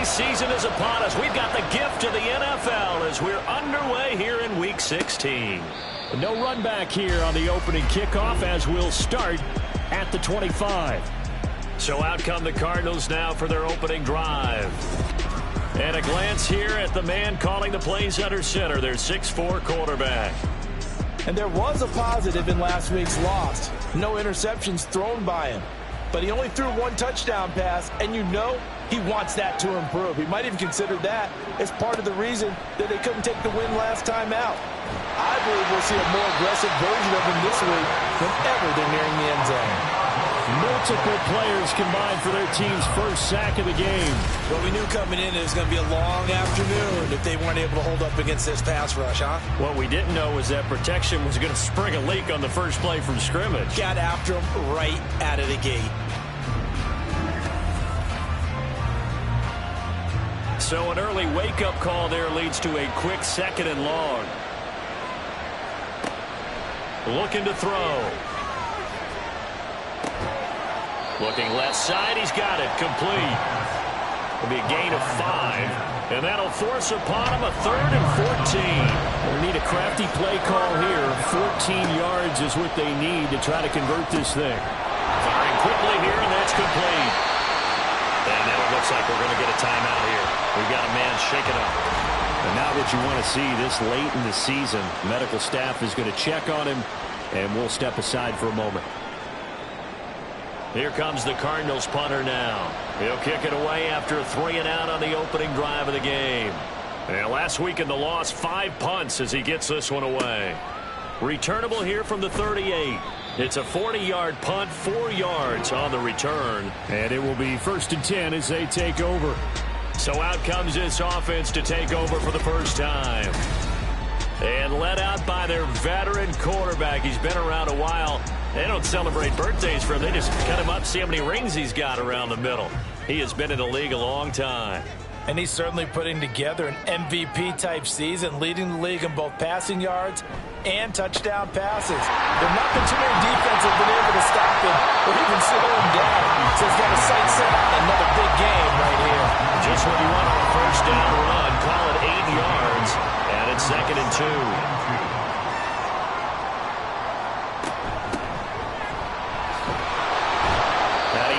season is upon us. We've got the gift of the NFL as we're underway here in Week 16. No run back here on the opening kickoff as we'll start at the 25. So out come the Cardinals now for their opening drive. And a glance here at the man calling the plays under center, their 6'4" quarterback. And there was a positive in last week's loss. No interceptions thrown by him. But he only threw one touchdown pass, and you know he wants that to improve. He might even consider that as part of the reason that they couldn't take the win last time out. I believe we'll see a more aggressive version of him this week whenever they're nearing the end zone. Multiple players combined for their team's first sack of the game. Well, we knew coming in it was going to be a long afternoon if they weren't able to hold up against this pass rush, huh? What we didn't know was that protection was going to spring a leak on the first play from scrimmage. Got after him right out of the gate. So an early wake-up call there leads to a quick 2nd and long. Looking to throw. Looking left side, he's got it, complete. It'll be a gain of 5, and that'll force upon him a 3rd and 14. They need a crafty play call here. 14 yards is what they need to try to convert this thing. Firing quickly here, and that's complete. And now it looks like we're going to get a timeout here. We've got a man shaken up. And not what you want to see this late in the season. Medical staff is going to check on him, and we'll step aside for a moment. Here comes the Cardinals punter now. He'll kick it away after a 3-and-out on the opening drive of the game. And last week in the loss, 5 punts as he gets this one away. Returnable here from the 38. It's a 40-yard punt, 4 yards on the return. And it will be 1st and 10 as they take over. So out comes this offense to take over for the first time. And led out by their veteran quarterback. He's been around a while. They don't celebrate birthdays for him. They just cut him up, see how many rings he's got around the middle. He has been in the league a long time. And he's certainly putting together an MVP-type season, leading the league in both passing yards and touchdown passes. There's not been too many defenses have been able to stop him or even slow him down. So he's got a sight set on another big game right here. Just what you want on a first down run. Call it 8 yards, and it's 2nd and 2.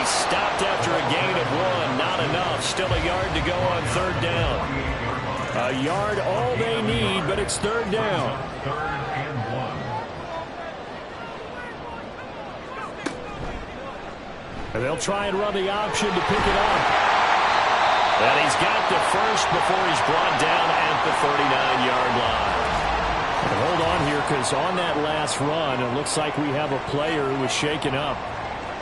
Stopped after a gain of 1. Not enough. Still a yard to go on 3rd down. A yard all they need, but it's 3rd down. 3rd and 1. And they'll try and run the option to pick it up. And he's got the first before he's brought down at the 39-yard line. And hold on here, because on that last run, it looks like we have a player who was shaken up.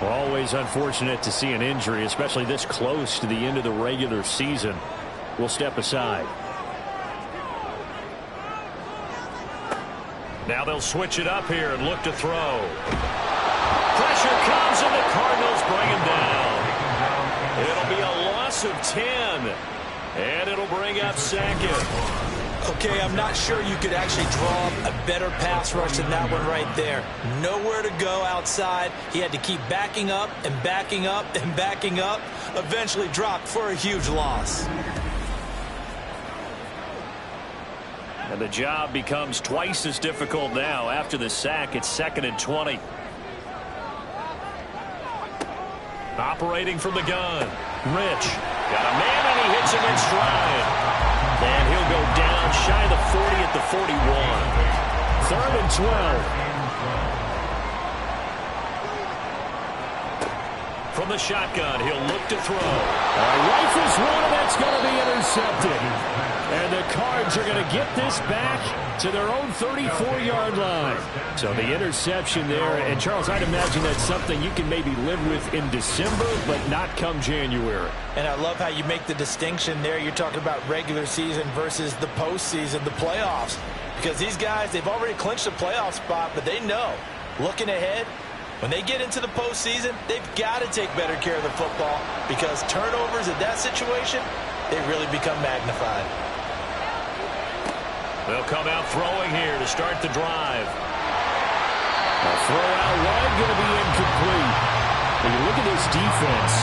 Well, always unfortunate to see an injury, especially this close to the end of the regular season. We'll step aside. Now they'll switch it up here and look to throw. Pressure comes, and the Cardinals bring him down. It'll be a loss of 10, and it'll bring up 2nd. Okay, I'm not sure you could actually draw up a better pass rush than that one right there. Nowhere to go outside. He had to keep backing up and backing up and backing up. Eventually dropped for a huge loss. And the job becomes twice as difficult now. After the sack, it's 2nd and 20. Operating from the gun. Rich. Got a man, and he hits him in stride. And he'll go down shy of the 40 at the 41. 3rd and 12. From the shotgun, he'll look to throw. Rifles one, and that's going to be intercepted. And the Cards are going to get this back to their own 34-yard line. So the interception there, and Charles, I'd imagine that's something you can maybe live with in December, but not come January. And I love how you make the distinction there. You're talking about regular season versus the postseason, the playoffs. Because these guys, they've already clinched a playoff spot, but they know, looking ahead, when they get into the postseason, they've got to take better care of the football because turnovers in that situation, they really become magnified. They'll come out throwing here to start the drive. A throw out wide going to be incomplete. When you look at this defense,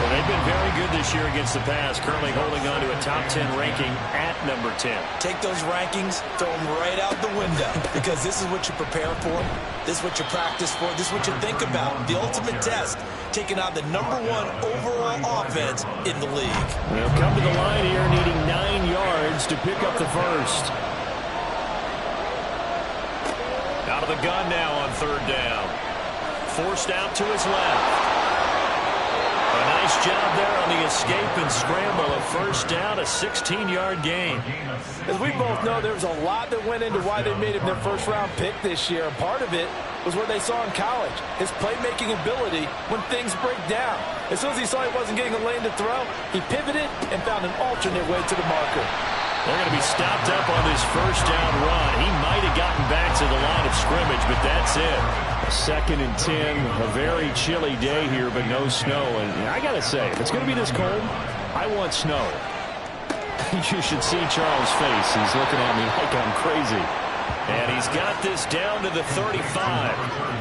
Well, they've been very good this year against the pass, currently holding on to a top 10 ranking at number 10. Take those rankings, throw them right out the window, because this is what you prepare for, this is what you practice for, this is what you think about. The ultimate test, taking on the #1 overall offense in the league. They'll come to the line here needing 9 yards to pick up the first. Out of the gun now on 3rd down. Forced out to his left. A nice job there on the escape and scramble. A 1st down, a 16-yard gain. As we both know, there was a lot that went into why they made him their first-round pick this year. And part of it was what they saw in college, his playmaking ability when things break down. As soon as he saw he wasn't getting a lane to throw, he pivoted and found an alternate way to the marker. They're going to be stopped up on this 1st down run. He might have gotten back to the line of scrimmage, but that's it. 2nd and 10, a very chilly day here, but no snow. And I got to say, if it's going to be this cold, I want snow. You should see Charles' face. He's looking at me like I'm crazy. And he's got this down to the 35.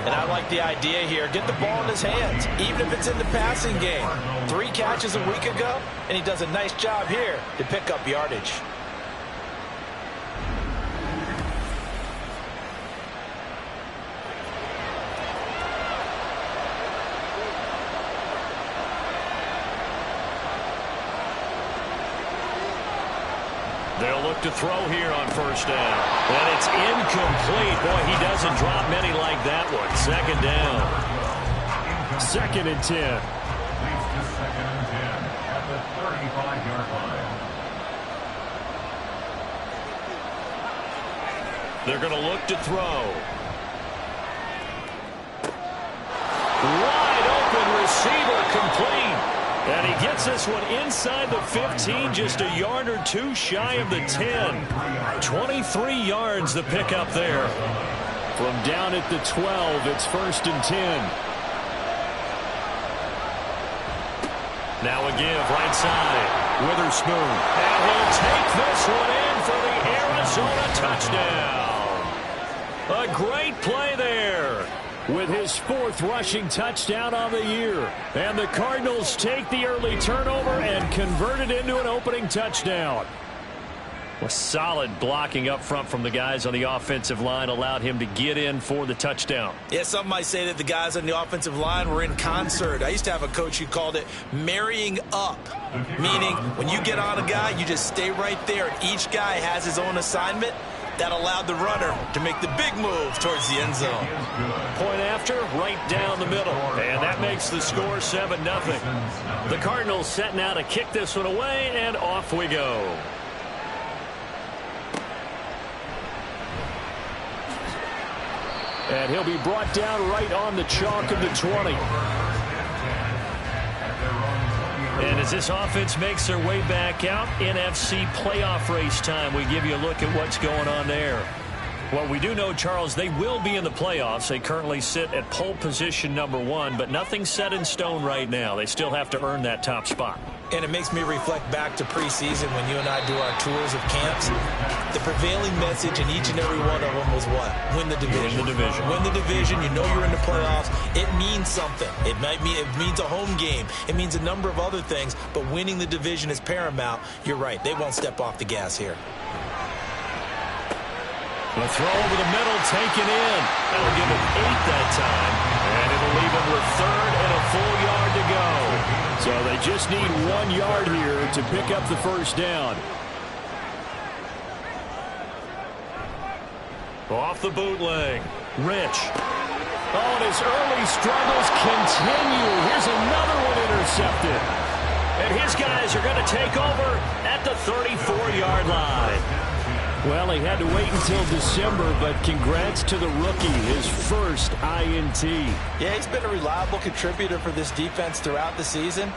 And I like the idea here. Get the ball in his hands, even if it's in the passing game. 3 catches a week ago, and he does a nice job here to pick up yardage. They'll look to throw here on 1st down. And it's incomplete. Boy, he doesn't drop many like that one. 2nd down. 2nd and 10. Leads to 2nd and 10 at the 35-yard line. They're going to look to throw. Wide open receiver, complete. And he gets this one inside the 15, just a yard or 2 shy of the 10. 23 yards the pickup there. From down at the 12, it's 1st and 10. Now a give right side. Witherspoon. And he'll take this one in for the Arizona touchdown. A great play there. With his 4th rushing touchdown on the year. And the Cardinals take the early turnover and convert it into an opening touchdown. Well, solid blocking up front from the guys on the offensive line allowed him to get in for the touchdown. Yeah, some might say that the guys on the offensive line were in concert. I used to have a coach who called it marrying up, meaning when you get on a guy, you just stay right there, and each guy has his own assignment. That allowed the runner to make the big move towards the end zone. Point after, right down the middle. And that makes the score 7-0. The Cardinals setting out to kick this one away, and off we go. And he'll be brought down right on the chalk of the 20. And as this offense makes their way back out, NFC playoff race time, we give you a look at what's going on there. Well, we do know, Charles, they will be in the playoffs. They currently sit at pole position #1, but nothing's set in stone right now. They still have to earn that top spot. And it makes me reflect back to preseason when you and I do our tours of camps. The prevailing message in each and every one of them was what? Win the division. Win the division. Win the division. You know you're in the playoffs. It means something. It means a home game. It means a number of other things, but winning the division is paramount. You're right. They won't step off the gas here. The throw over the middle, taken in. That'll give him 8 that time. And it'll leave him with 3rd and a full yard to go. So they just need 1 yard here to pick up the 1st down. Off the bootleg. Rich. Oh, and his early struggles continue. Here's another one intercepted. And his guys are going to take over at the 34-yard line. Well, he had to wait until December, but congrats to the rookie, his first INT. Yeah, he's been a reliable contributor for this defense throughout the season.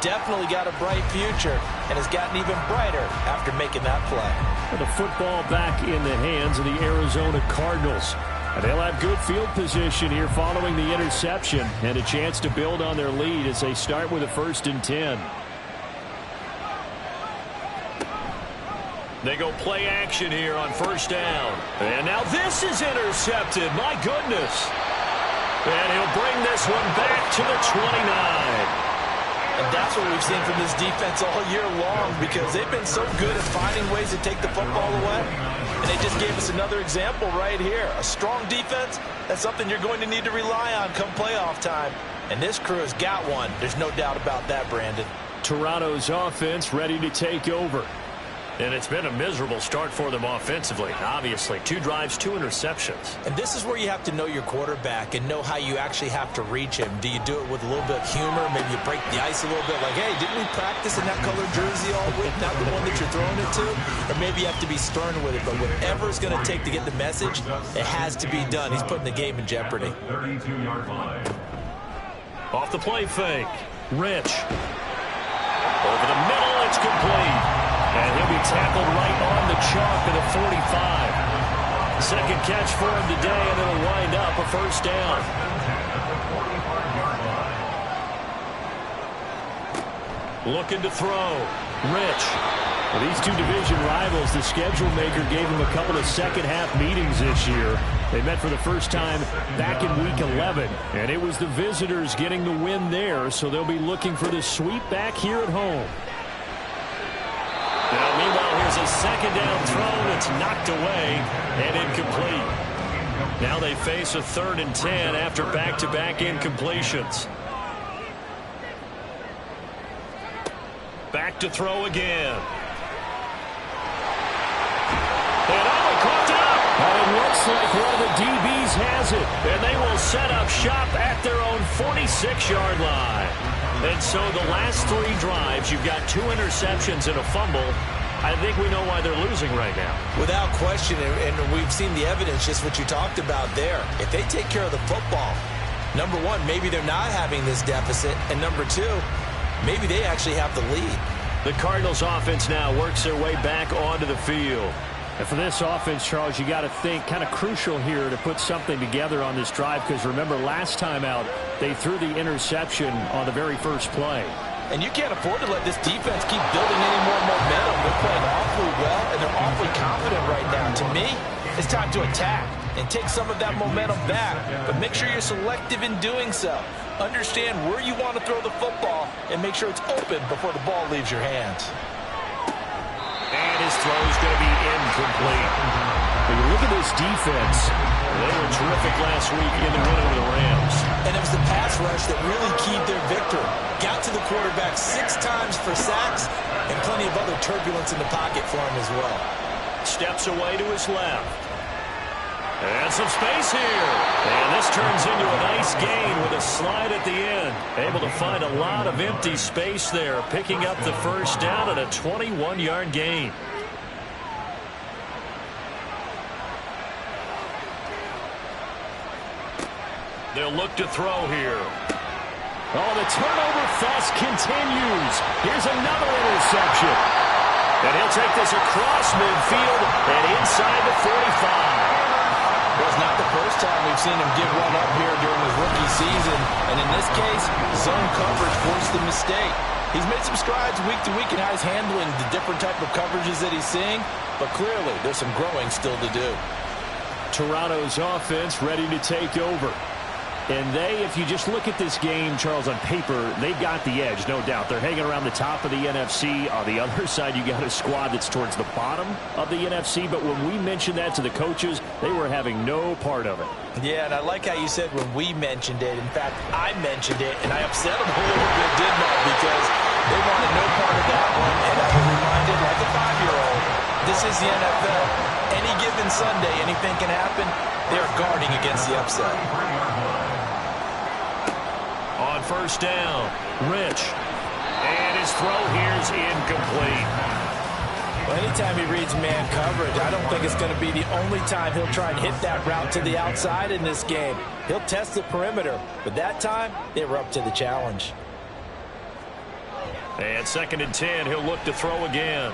Definitely got a bright future and has gotten even brighter after making that play. The football back in the hands of the Arizona Cardinals. And they'll have good field position here following the interception and a chance to build on their lead as they start with a 1st and 10. They go play action here on 1st down. And now this is intercepted. My goodness. And he'll bring this one back to the 29. And that's what we've seen from this defense all year long, because they've been so good at finding ways to take the football away. And they just gave us another example right here. A strong defense, that's something you're going to need to rely on come playoff time. And this crew has got one. There's no doubt about that, Brandon. Toronto's offense ready to take over. And it's been a miserable start for them offensively. Obviously, 2 drives, 2 interceptions. And this is where you have to know your quarterback and know how you actually have to reach him. Do you do it with a little bit of humor? Maybe you break the ice a little bit, like, hey, didn't we practice in that colored jersey all week, not the one that you're throwing it to? Or maybe you have to be stern with it. But whatever it's going to take to get the message, it has to be done. He's putting the game in jeopardy. 32-yard line. Off the play fake. Rich. Over the middle, it's complete. And he'll be tackled right on the chalk at the 45. Second catch for him today, and it'll wind up a first down. Looking to throw. Rich. For these two division rivals, the schedule maker gave them a couple of second-half meetings this year. They met for the first time back in Week 11, and it was the visitors getting the win there, so they'll be looking for the sweep back here at home. Now, meanwhile, here's a second down throw. It's knocked away and incomplete. Now they face a 3rd and 10 after back-to-back incompletions. Back to throw again. And he caught it up. But it looks like one of the DBs has it. And they will set up shop at their own 46-yard line. And so the last 3 drives, you've got 2 interceptions and a fumble. I think we know why they're losing right now. Without question, and we've seen the evidence, just what you talked about there. If they take care of the football, number one, maybe they're not having this deficit. And number 2, maybe they actually have the lead. The Cardinals offense now works their way back onto the field. And for this offense, Charles, you got to think kind of crucial here to put something together on this drive, because remember last time out they threw the interception on the very first play. And you can't afford to let this defense keep building any more momentum. They're playing awfully well, and they're awfully confident right now. To me, it's time to attack and take some of that momentum back, but make sure you're selective in doing so. Understand where you want to throw the football and make sure it's open before the ball leaves your hands. And his throw is going to be incomplete. When you look at this defense, they were terrific last week in the win over the Rams. And it was the pass rush that really keyed their victory. Got to the quarterback 6 times for sacks and plenty of other turbulence in the pocket for him as well. Steps away to his left. And some space here. And this turns into a nice gain with a slide at the end. Able to find a lot of empty space there, picking up the first down at a 21-yard gain. They'll look to throw here. Oh, the turnover fuss continues. Here's another interception. And he'll take this across midfield and inside the 45. Well, it's not the first time we've seen him give one up here during his rookie season. And in this case, zone coverage forced the mistake. He's made some strides week to week in how he's handling the different type of coverages that he's seeing. But clearly, there's some growing still to do. Toronto's offense ready to take over. And they, if you just look at this game, Charles, on paper, they've got the edge, no doubt. They're hanging around the top of the NFC. On the other side, you got a squad that's towards the bottom of the NFC. But when we mentioned that to the coaches, they were having no part of it. Yeah, and I like how you said when we mentioned it. In fact, I mentioned it, and I upset them a little bit, didn't I? Because they wanted no part of that one. And I was reminded, like a 5-year-old, this is the NFL. Any given Sunday, anything can happen. They're guarding against the upset. On first down, Rich. And his throw here's incomplete. Well, anytime he reads man coverage, I don't think it's going to be the only time he'll try and hit that route to the outside in this game. He'll test the perimeter, but that time, they were up to the challenge. And 2nd and 10, he'll look to throw again.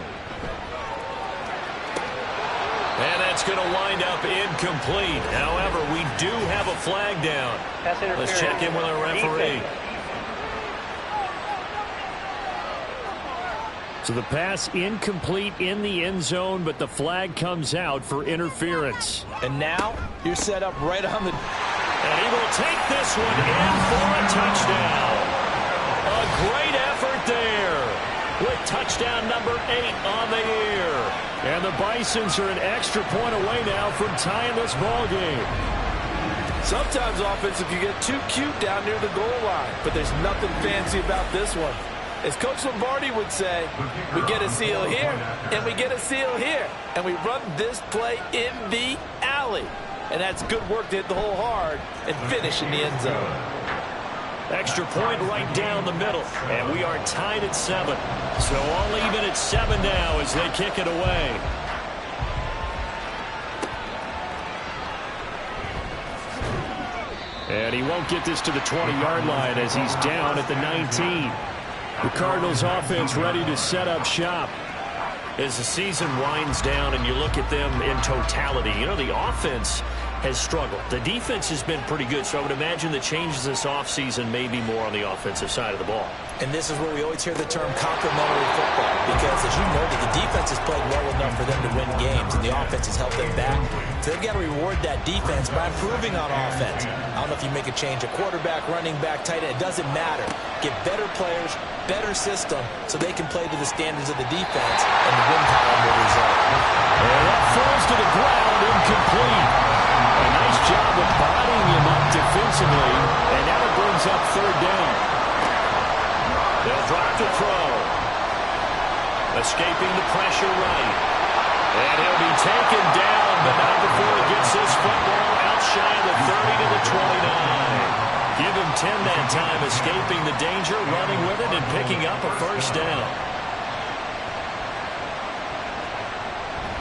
And that's going to wind up incomplete. However, we do have a flag down. Let's check in with our referee. So the pass incomplete in the end zone, but the flag comes out for interference. And now you're set up right on the... And he will take this one in for a touchdown. A great effort with touchdown number 8 on the year. And the Bisons are an extra point away now from tying this ball game. Sometimes offensive can get too cute down near the goal line, but there's nothing fancy about this one. As Coach Lombardi would say, we get a seal here, and we get a seal here, and we run this play in the alley. And that's good work to hit the hole hard and finish in the end zone. Extra point right down the middle, and we are tied at 7. So all even at 7 now as they kick it away. And he won't get this to the 20-yard line as he's down at the 19. The Cardinals offense ready to set up shop. As the season winds down and you look at them in totality, you know, the offense has struggled. The defense has been pretty good, so I would imagine the changes this offseason may be more on the offensive side of the ball. And this is where we always hear the term complementary football, because as you know, the defense has played well enough for them to win games, and the offense has helped them back. So they've got to reward that defense by improving on offense. I don't know if you make a change, a quarterback, running back, tight end, it doesn't matter. Get better players, better system, so they can play to the standards of the defense, and the win column will result. And that falls to the ground, incomplete. A nice job of bodying him up defensively, and now it brings up 3rd down. They'll drop to throw. Escaping the pressure right. And he'll be taken down, but not before he gets this football out shy of the 30 to the 29. Give him 10 that time, escaping the danger, running with it, and picking up a 1st down.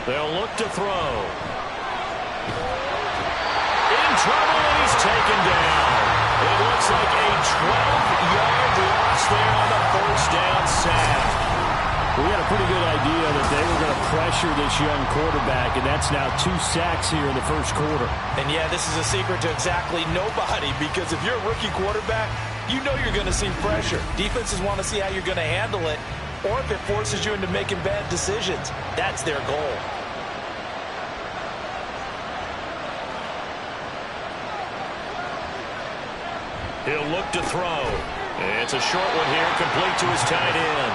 They'll look to throw. In trouble, and he's taken down. It looks like a 12-yard loss there on the 1st down sack. We had a pretty good idea that they were going to pressure this young quarterback, and that's now 2 sacks here in the 1st quarter. And yeah, this is a secret to exactly nobody, because if you're a rookie quarterback, you know you're going to see pressure. Defenses want to see how you're going to handle it, or if it forces you into making bad decisions. That's their goal. He'll look to throw. It's a short one here, complete to his tight end.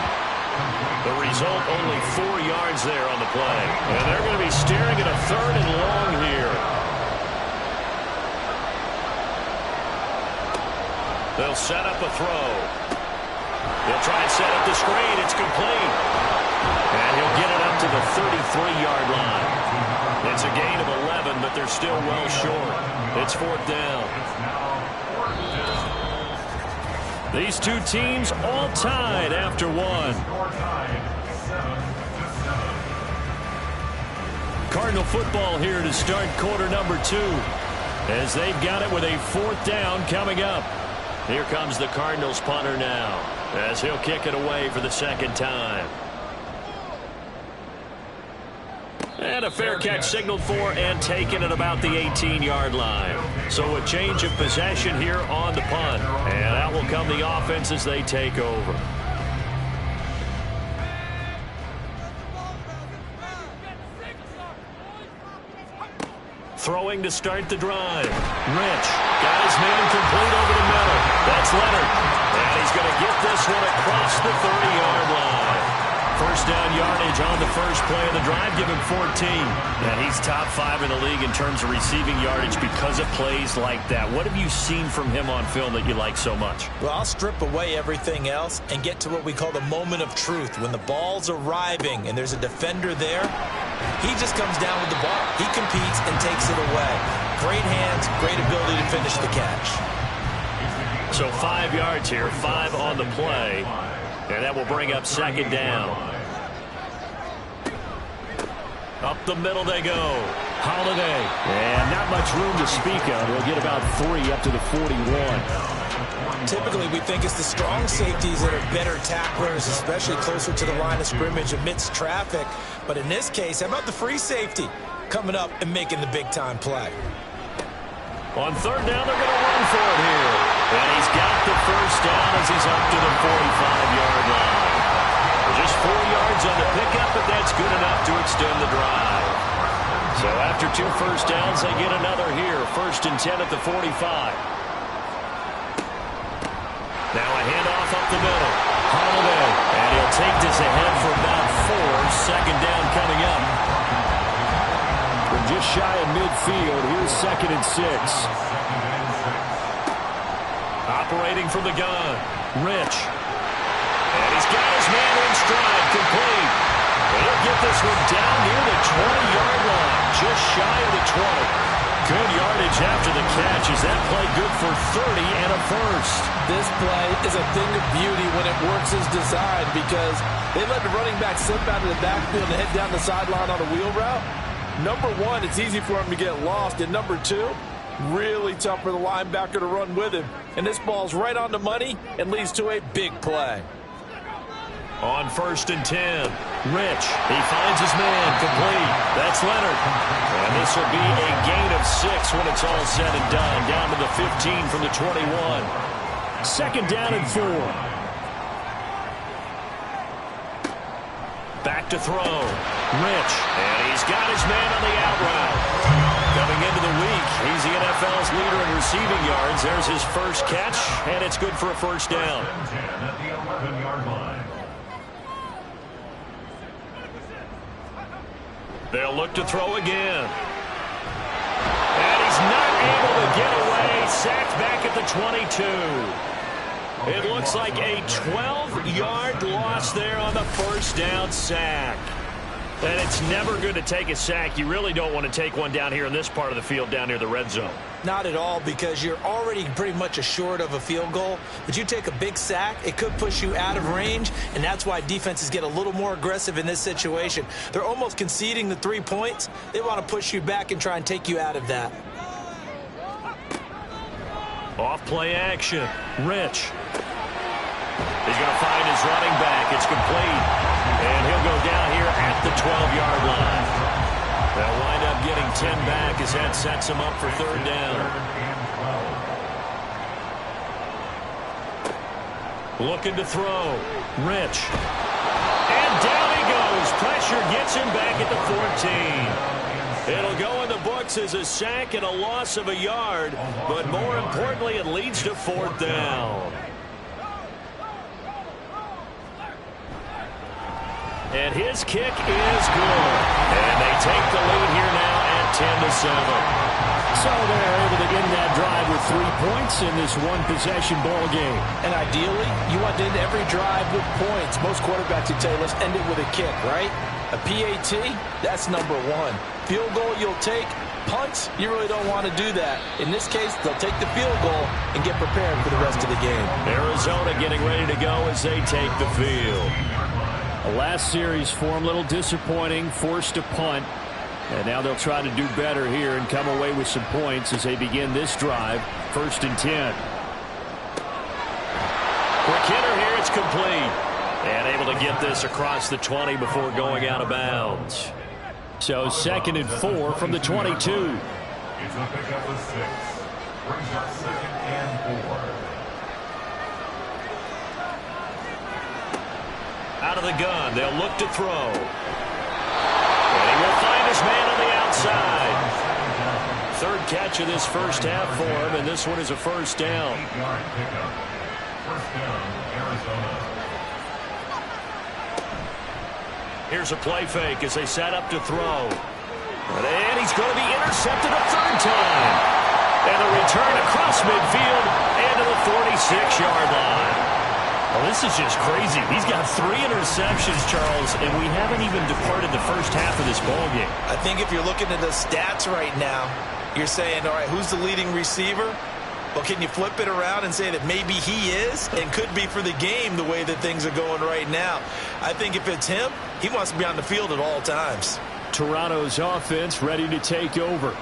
The result, only 4 yards there on the play. And they're going to be staring at a 3rd and long here. They'll set up a throw. They'll try and set up the screen. It's complete. And he'll get it up to the 33-yard line. It's a gain of 11, but they're still well short. It's 4th down. These two teams all tied after 1. Cardinal football here to start quarter number 2, as they've got it with a 4th down coming up. Here comes the Cardinals punter now, as he'll kick it away for the 2nd time. And a fair catch signaled for and taken at about the 18-yard line. So a change of possession here on the punt. And out will come the offense as they take over. Throwing to start the drive. Rich got his man complete over the middle. That's Leonard. And he's going to get this one across the 30-yard line. 1st down yardage on the first play of the drive, give him 14. And he's top 5 in the league in terms of receiving yardage because of plays like that. What have you seen from him on film that you like so much? Well, I'll strip away everything else and get to what we call the moment of truth. When the ball's arriving and there's a defender there, he just comes down with the ball. He competes and takes it away. Great hands, great ability to finish the catch. So 5 yards here, 5 on the play. And that will bring up 2nd down. Up the middle they go. Holiday. And not much room to speak of. He'll get about 3 up to the 41. Typically, we think it's the strong safeties that are better tacklers, especially closer to the line of scrimmage amidst traffic. But in this case, how about the free safety coming up and making the big-time play? On 3rd down, they're going to run for it here. And he's got the 1st down as he's up to the 45-yard line. Just 4 yards on the pickup, but that's good enough to extend the drive. So after 2 first downs, they get another here. 1st and 10 at the 45. Now a handoff up the middle. Holiday. And he'll They'll take this ahead for about 4. Second down coming up. From just shy of midfield, here's 2nd and 6. Operating from the gun, Rich. And he's got his man in stride, complete. He'll get this one down near the 20-yard line, just shy of the 20. Good yardage after the catch. Is that play good for 30 and a first? This play is a thing of beauty when it works as designed because they let the running back slip out of the backfield and head down the sideline on a wheel route. Number one, it's easy for him to get lost. And number two, really tough for the linebacker to run with him. And this ball's right on the money and leads to a big play. On 1st and 10, Rich. He finds his man, complete. That's Leonard. And this will be a gain of 6 when it's all said and done. Down to the 15 from the 21. 2nd down and 4. Back to throw. Rich. And he's got his man on the out route. Coming into the week, he's the NFL's leader in receiving yards. There's his first catch, and it's good for a first down. At the 11-yard line. They'll look to throw again. And he's not able to get away. Sacked back at the 22. It looks like a 12-yard loss there on the first down sack. And it's never good to take a sack. You really don't want to take one down here in this part of the field down near the red zone. Not at all, because you're already pretty much assured of a field goal. But you take a big sack, it could push you out of range, and that's why defenses get a little more aggressive in this situation. They're almost conceding the 3 points. They want to push you back and try and take you out of that. Off play action. Rich. He's going to find his running back. It's complete. And he'll go down here at the 12-yard line. They'll wind up getting 10 back as that sets him up for 3rd down. Looking to throw. Rich. And down he goes. Pressure gets him back at the 14. It'll go in the books as a sack and a loss of a yard. But more importantly, it leads to 4th down. And his kick is good. And they take the lead here now at 10-7. So they're able to end that drive with 3 points in this one-possession ball game. And ideally, you want to end every drive with points. Most quarterbacks would tell you, let's end it with a kick, right? A PAT, that's number one. Field goal you'll take. Punts, you really don't want to do that. In this case, they'll take the field goal and get prepared for the rest of the game. Arizona getting ready to go as they take the field. The last series for them, a little disappointing, forced to punt. And now they'll try to do better here and come away with some points as they begin this drive. 1st and 10. Quick hitter here, it's complete. And able to get this across the 20 before going out of bounds. So 2nd and 4 from the 22. It's a pickup of 6. Brings up 2nd and 4. Out of the gun, they'll look to throw. And he will find his man on the outside. 3rd catch of this first half for him, and this one is a first down. 8-yard pickup. First down, Arizona. Here's a play fake as they set up to throw. And he's going to be intercepted a 3rd time. And a return across midfield and to the 46-yard line. Well, this is just crazy. He's got 3 interceptions, Charles, and we haven't even departed the first half of this ballgame. I think if you're looking at the stats right now, you're saying, all right, who's the leading receiver? Well, can you flip it around and say that maybe he is and could be for the game the way that things are going right now? I think if it's him, he wants to be on the field at all times. Toronto's offense ready to take over.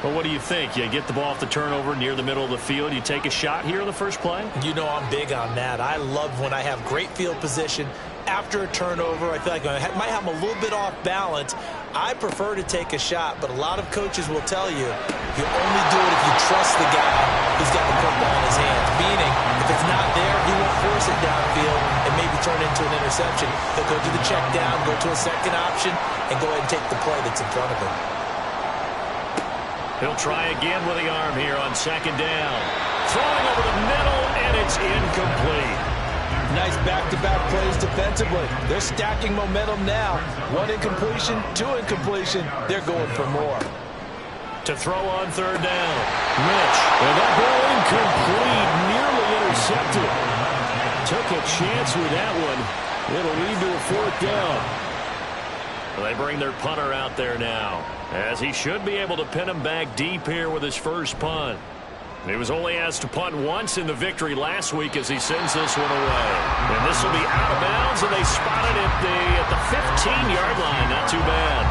Well, what do you think? You get the ball off the turnover near the middle of the field. You take a shot here in the first play? You know I'm big on that. I love when I have great field position. After a turnover, I feel like I might have them a little bit off balance. I prefer to take a shot, but a lot of coaches will tell you only do it if you trust the guy who's got the football in his hands. Meaning, if it's not there, he won't force it downfield and maybe turn it into an interception. He'll go to the check down, go to a second option, and go ahead and take the play that's in front of him. He'll try again with the arm here on 2nd down. Throwing over the middle, and it's incomplete. Nice back-to-back plays defensively. They're stacking momentum now. 1 incompletion, 2 incompletion. They're going for more. To throw on third down. Rich. And that ball incomplete. Nearly intercepted. Took a chance with that one. It'll lead to a 4th down. They bring their punter out there now, as he should be able to pin him back deep here with his first punt. He was only asked to punt once in the victory last week as he sends this one away. And this will be out of bounds, and they spot it at the 15-yard line. Not too bad.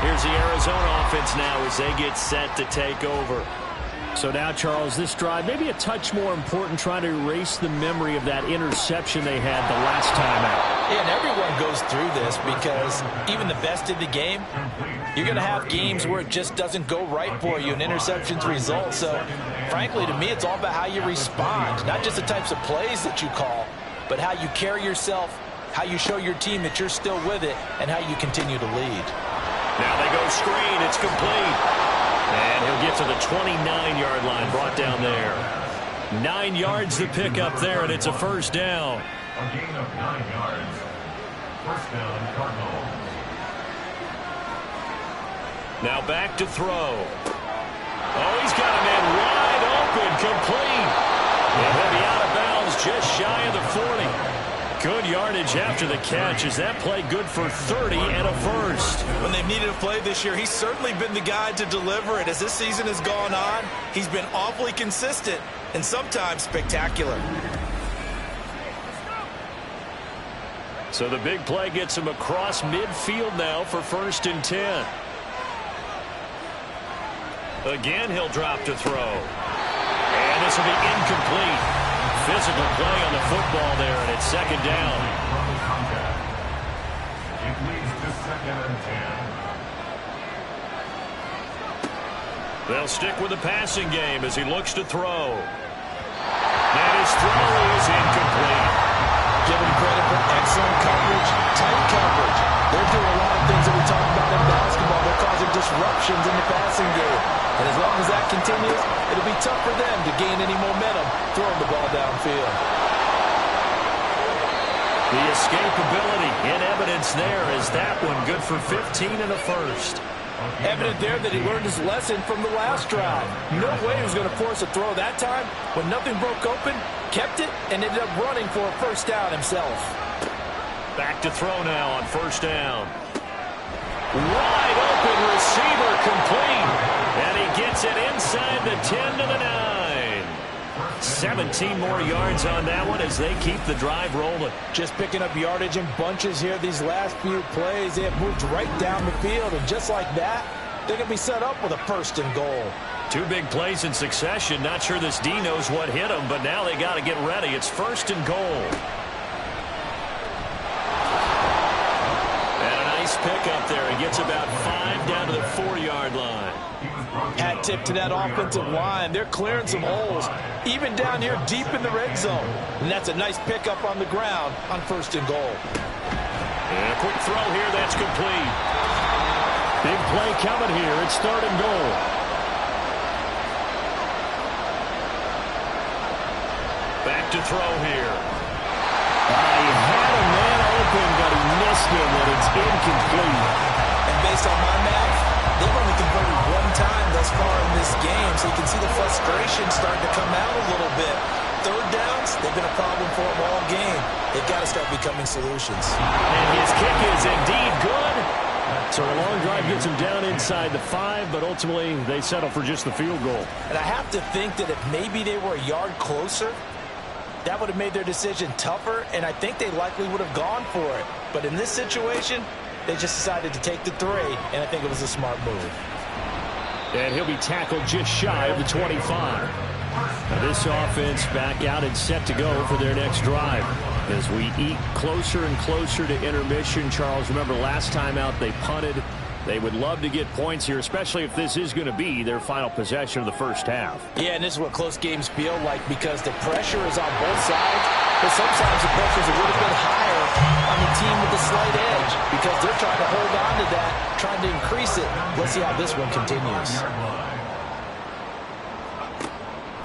Here's the Arizona offense now as they get set to take over. So now, Charles, this drive maybe a touch more important, trying to erase the memory of that interception they had the last time out. Yeah, and everyone goes through this because even the best in the game, you're going to have games where it just doesn't go right for you and interceptions result. So, frankly, to me, it's all about how you respond, not just the types of plays that you call, but how you carry yourself, how you show your team that you're still with it, and how you continue to lead. Now they go screen. It's complete. And he'll get to the 29-yard line, brought down there. 9 yards to pick up there, and it's a first down. A gain of 9 yards. First down, Cardinals. Now back to throw. Oh, he's got a man wide open, complete. And he'll be out of bounds just shy of the 40. Good yardage after the catch. Is that play good for 30 and a first? When they've needed a play this year, he's certainly been the guy to deliver it. As this season has gone on, he's been awfully consistent and sometimes spectacular. So the big play gets him across midfield now for 1st and 10. Again, he'll drop to throw. And this will be incomplete. Physical play on the football there, and it's 2nd down. It leads to 2nd and 10. They'll stick with the passing game as he looks to throw. And his throw is incomplete. Give him credit for excellent coverage, tight coverage. They're doing a lot of things that we talk about in basketball. They're causing disruptions in the passing game. And as long as that continues, it'll be tough for them to gain any momentum throwing the ball downfield. The escapability in evidence there is that one good for 15 and a first. Evident there that he learned his lesson from the last drive. No way he was going to force a throw that time. When nothing broke open, kept it, and ended up running for a first down himself. Back to throw now on 1st down. Wide open receiver, complete. And he gets it inside the 10 to the 9. 17 more yards on that one as they keep the drive rolling. Just picking up yardage in bunches here these last few plays. They have moved right down the field, and just like that, they're going to be set up with a 1st and goal. 2 big plays in succession. Not sure this D knows what hit him, but now they got to get ready. It's 1st and goal. And a nice pick up there. He gets about 5 down to the 4-yard line. Hat tip to that offensive line. They're clearing some holes, even down here deep in the red zone. And that's a nice pickup on the ground on 1st and goal. And a quick throw here. That's complete. Big play coming here. It's 3rd and goal. Back to throw here. He had a man open, but he missed him, and it's incomplete. And based on my math, they've only converted 1 time thus far in this game, so you can see the frustration starting to come out a little bit. 3rd downs, they've been a problem for them all game. They've got to start becoming solutions. And his kick is indeed good. So a long drive gets him down inside the 5, but ultimately they settle for just the field goal. And I have to think that if maybe they were a yard closer, that would have made their decision tougher, and I think they likely would have gone for it. But in this situation, they just decided to take the 3, and I think it was a smart move. And he'll be tackled just shy of the 25. Now this offense back out and set to go for their next drive. As we eat closer and closer to intermission, Charles, remember last time out they punted. They would love to get points here, especially if this is going to be their final possession of the first half. Yeah, and this is what close games feel like because the pressure is on both sides, but sometimes the pressure is a little bit higher on the team with the slight edge because they're trying to hold on to that, trying to increase it. Let's see how this one continues.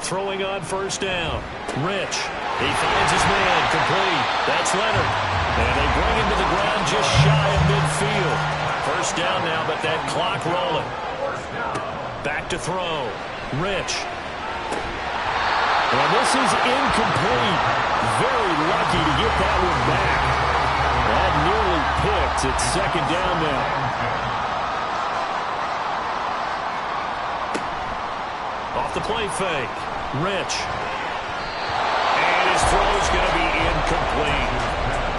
Throwing on 1st down. Rich. He finds his man, complete. That's Leonard. And they bring him to the ground just shy of midfield. First down now, but that clock rolling. Back to throw. Rich. And this is incomplete. Very lucky to get that one back. That nearly picked. It's second down now. Off the play fake. Rich. And his throw is going to be incomplete.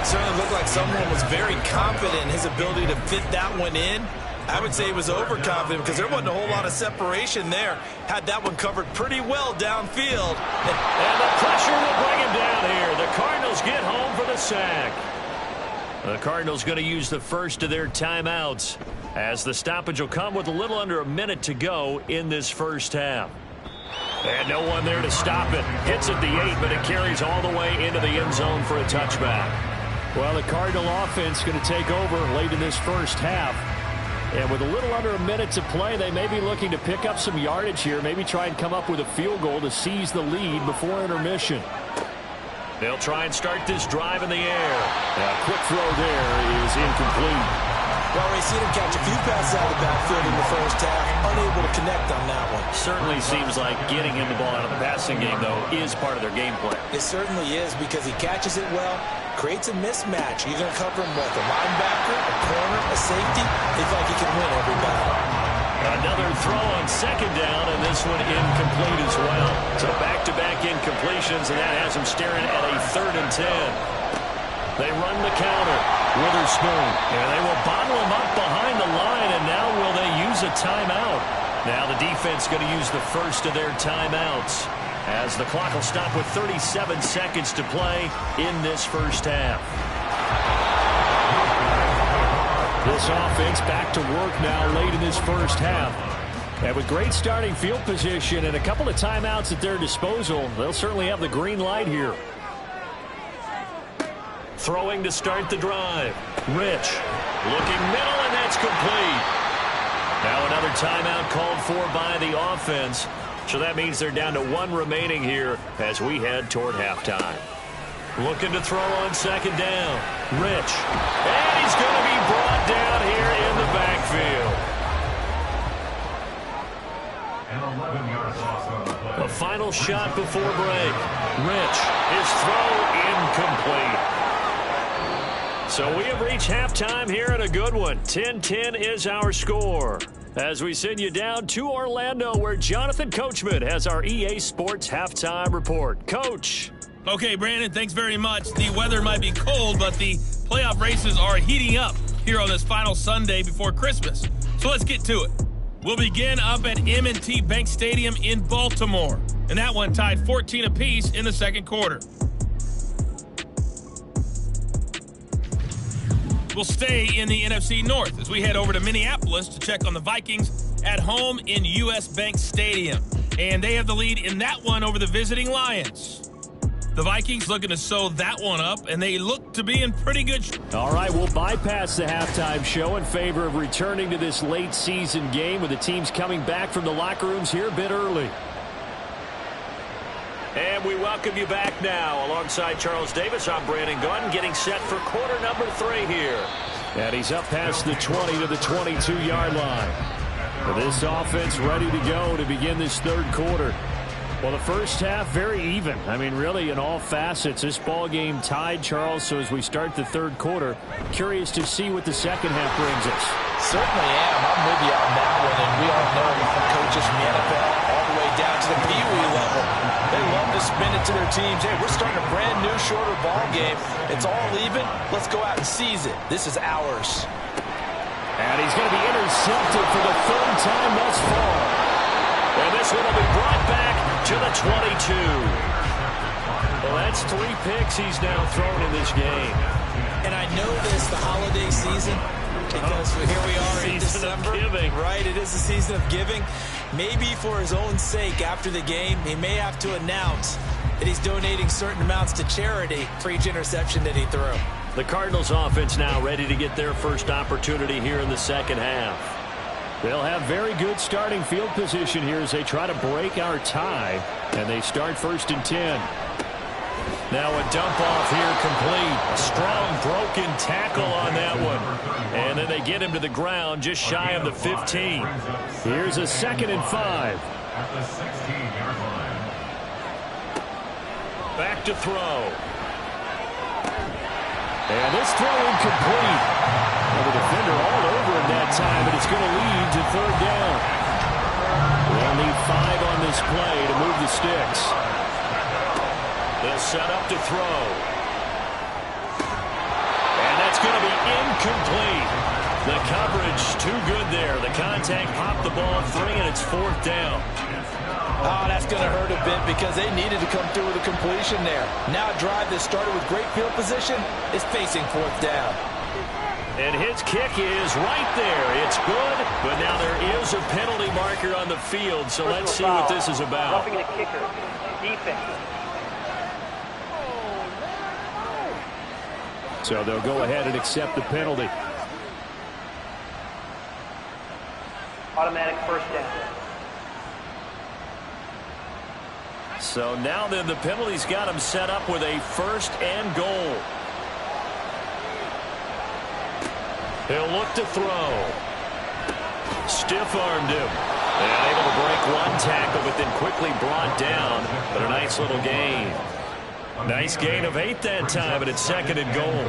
Certainly looked like someone was very confident in his ability to fit that one in. I would say he was overconfident because there wasn't a whole lot of separation there. Had that one covered pretty well downfield. And the pressure will bring him down here. The Cardinals get home for the sack. The Cardinals going to use the first of their timeouts as the stoppage will come with a little under a minute to go in this first half. And no one there to stop it. Hits at the 8, but it carries all the way into the end zone for a touchback. Well, the Cardinal offense going to take over late in this first half. And with a little under a minute to play, they may be looking to pick up some yardage here, maybe try and come up with a field goal to seize the lead before intermission. They'll try and start this drive in the air. A quick throw there is incomplete. Well, we've seen him catch a few passes out of the backfield in the first half, unable to connect on that one. Certainly seems like getting him the ball out of the passing game, though, is part of their game plan. It certainly is because he catches it well, creates a mismatch. You're going to cover him with a linebacker, a corner, a safety. It's like he can win every battle. Another throw on second down, and this one incomplete as well. So back-to-back incompletions, and that has him staring at a 3rd and 10. They run the counter. Witherspoon, and they will bottle him up behind the line, and now will they use a timeout? Now the defense going to use the first of their timeouts as the clock will stop with 37 seconds to play in this first half. This offense back to work now late in this first half. And with great starting field position and a couple of timeouts at their disposal, they'll certainly have the green light here. Throwing to start the drive. Rich. Looking middle, and that's complete. Now another timeout called for by the offense. So that means they're down to 1 remaining here as we head toward halftime. Looking to throw on second down. Rich. And he's going to be brought down here in the backfield. And 11 yards lost on the play. A final shot before break. Rich. His throw incomplete. So we have reached halftime here in a good one. 10-10 is our score. As we send you down to Orlando, where Jonathan Coachman has our EA Sports Halftime Report. Coach. Okay, Brandon, thanks very much. The weather might be cold, but the playoff races are heating up here on this final Sunday before Christmas. So let's get to it. We'll begin up at M&T Bank Stadium in Baltimore. And that one tied 14 apiece in the second quarter. We'll stay in the NFC North as we head over to Minneapolis to check on the Vikings at home in US Bank Stadium. And they have the lead in that one over the visiting Lions. The Vikings looking to sew that one up, and they look to be in pretty good shape. All right, we'll bypass the halftime show in favor of returning to this late season game with the teams coming back from the locker rooms here a bit early. And we welcome you back now. Alongside Charles Davis, I'm Brandon Gunn, getting set for quarter number 3 here. And he's up past the 20 to the 22-yard line. For this offense ready to go to begin this third quarter. Well, the first half, very even. I mean, really, in all facets, this ball game tied, Charles. So as we start the third quarter, curious to see what the second half brings us. Certainly am. I'm with you on that one. And we all know from coaches from the NFL all the way down to the Pee Wee level, they love to spin it to their teams. Hey, we're starting a brand new, shorter ball game. It's all even. Let's go out and seize it. This is ours. And he's going to be intercepted for the 3rd time thus far. And this one will be brought back to the 22. Well, that's 3 picks he's now thrown in this game. And I know this, the holiday season, because here we are in December. Right, it is the season of giving. Maybe for his own sake after the game, he may have to announce that he's donating certain amounts to charity for each interception that he threw. The Cardinals offense now ready to get their first opportunity here in the second half. They'll have very good starting field position here as they try to break our tie, and they start 1st and 10. Now a dump off here complete. A strong broken tackle on that one. And then they get him to the ground just shy of the 15. Here's a 2nd and 5. At the 16-yard line. Back to throw. And this throw incomplete. Well, the defender all over him that time, but it's going to lead to 3rd down. They'll need 5 on this play to move the sticks. They'll set up to throw. And that's going to be incomplete. The coverage too good there. The contact popped the ball free, and it's 4th down. Oh, that's going to hurt a bit because they needed to come through with a completion there. Now a drive that started with great field position is facing 4th down. And his kick is right there. It's good, but now there is a penalty marker on the field, so let's see what this is about. Roughing the kicker. Defense. So they'll go ahead and accept the penalty. Automatic 1st down. So now then the penalty's got him set up with a 1st and goal. He'll look to throw. Stiff-armed him. And able to break one tackle, but then quickly brought down. But a nice little gain. Nice gain of 8 that time, and it's 2nd and goal.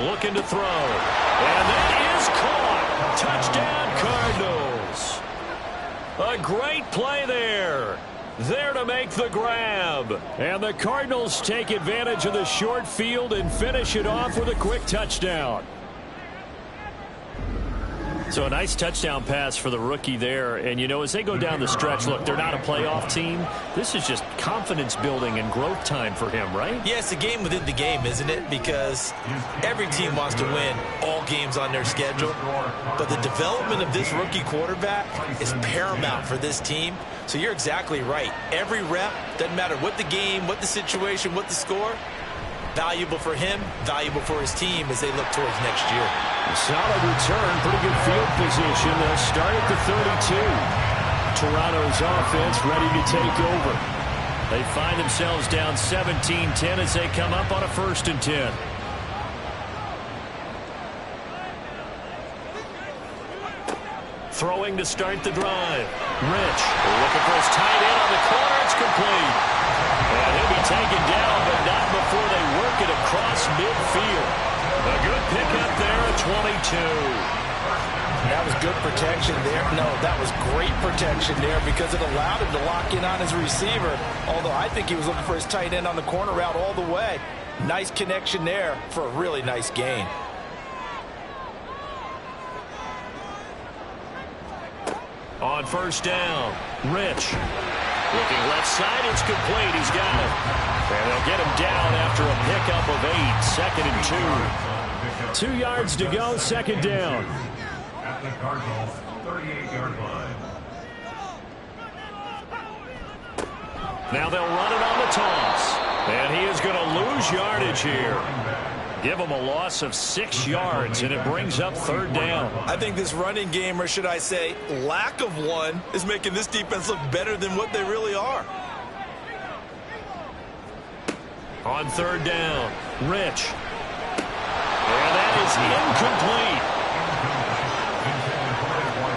Looking to throw. And that is caught. Touchdown, Cardinals. A great play there. There to make the grab. And the Cardinals take advantage of the short field and finish it off with a quick touchdown. So a nice touchdown pass for the rookie there. And, you know, as they go down the stretch, look, they're not a playoff team. This is just confidence building and growth time for him, right? Yeah, it's a game within the game, isn't it? Because every team wants to win all games on their schedule. But the development of this rookie quarterback is paramount for this team. So you're exactly right. Every rep, doesn't matter what the game, what the situation, what the score, valuable for him, valuable for his team as they look towards next year. A solid return, pretty good field position. They'll start at the 32. Toronto's offense ready to take over. They find themselves down 17-10 as they come up on a 1st and 10. Throwing to start the drive. Rich looking for his tight end on the corner. It's complete. And he'll be taken down, but not before they work it across midfield. A good pickup there at 22. That was good protection there. No, that was great protection there because it allowed him to lock in on his receiver. Although I think he was looking for his tight end on the corner route all the way. Nice connection there for a really nice gain. On 1st down, Rich. Looking left side, it's complete. He's got it. And they'll get him down after a pickup of 8. 2nd and 2. 2 yards to go, 2nd down. At the Cardinals' 38-yard line. Now they'll run it on the toss. And he is going to lose yardage here. Give him a loss of 6 yards, and it brings up 3rd down. I think this running game, or should I say lack of one, is making this defense look better than what they really are. On 3rd down, Rich. And that is incomplete.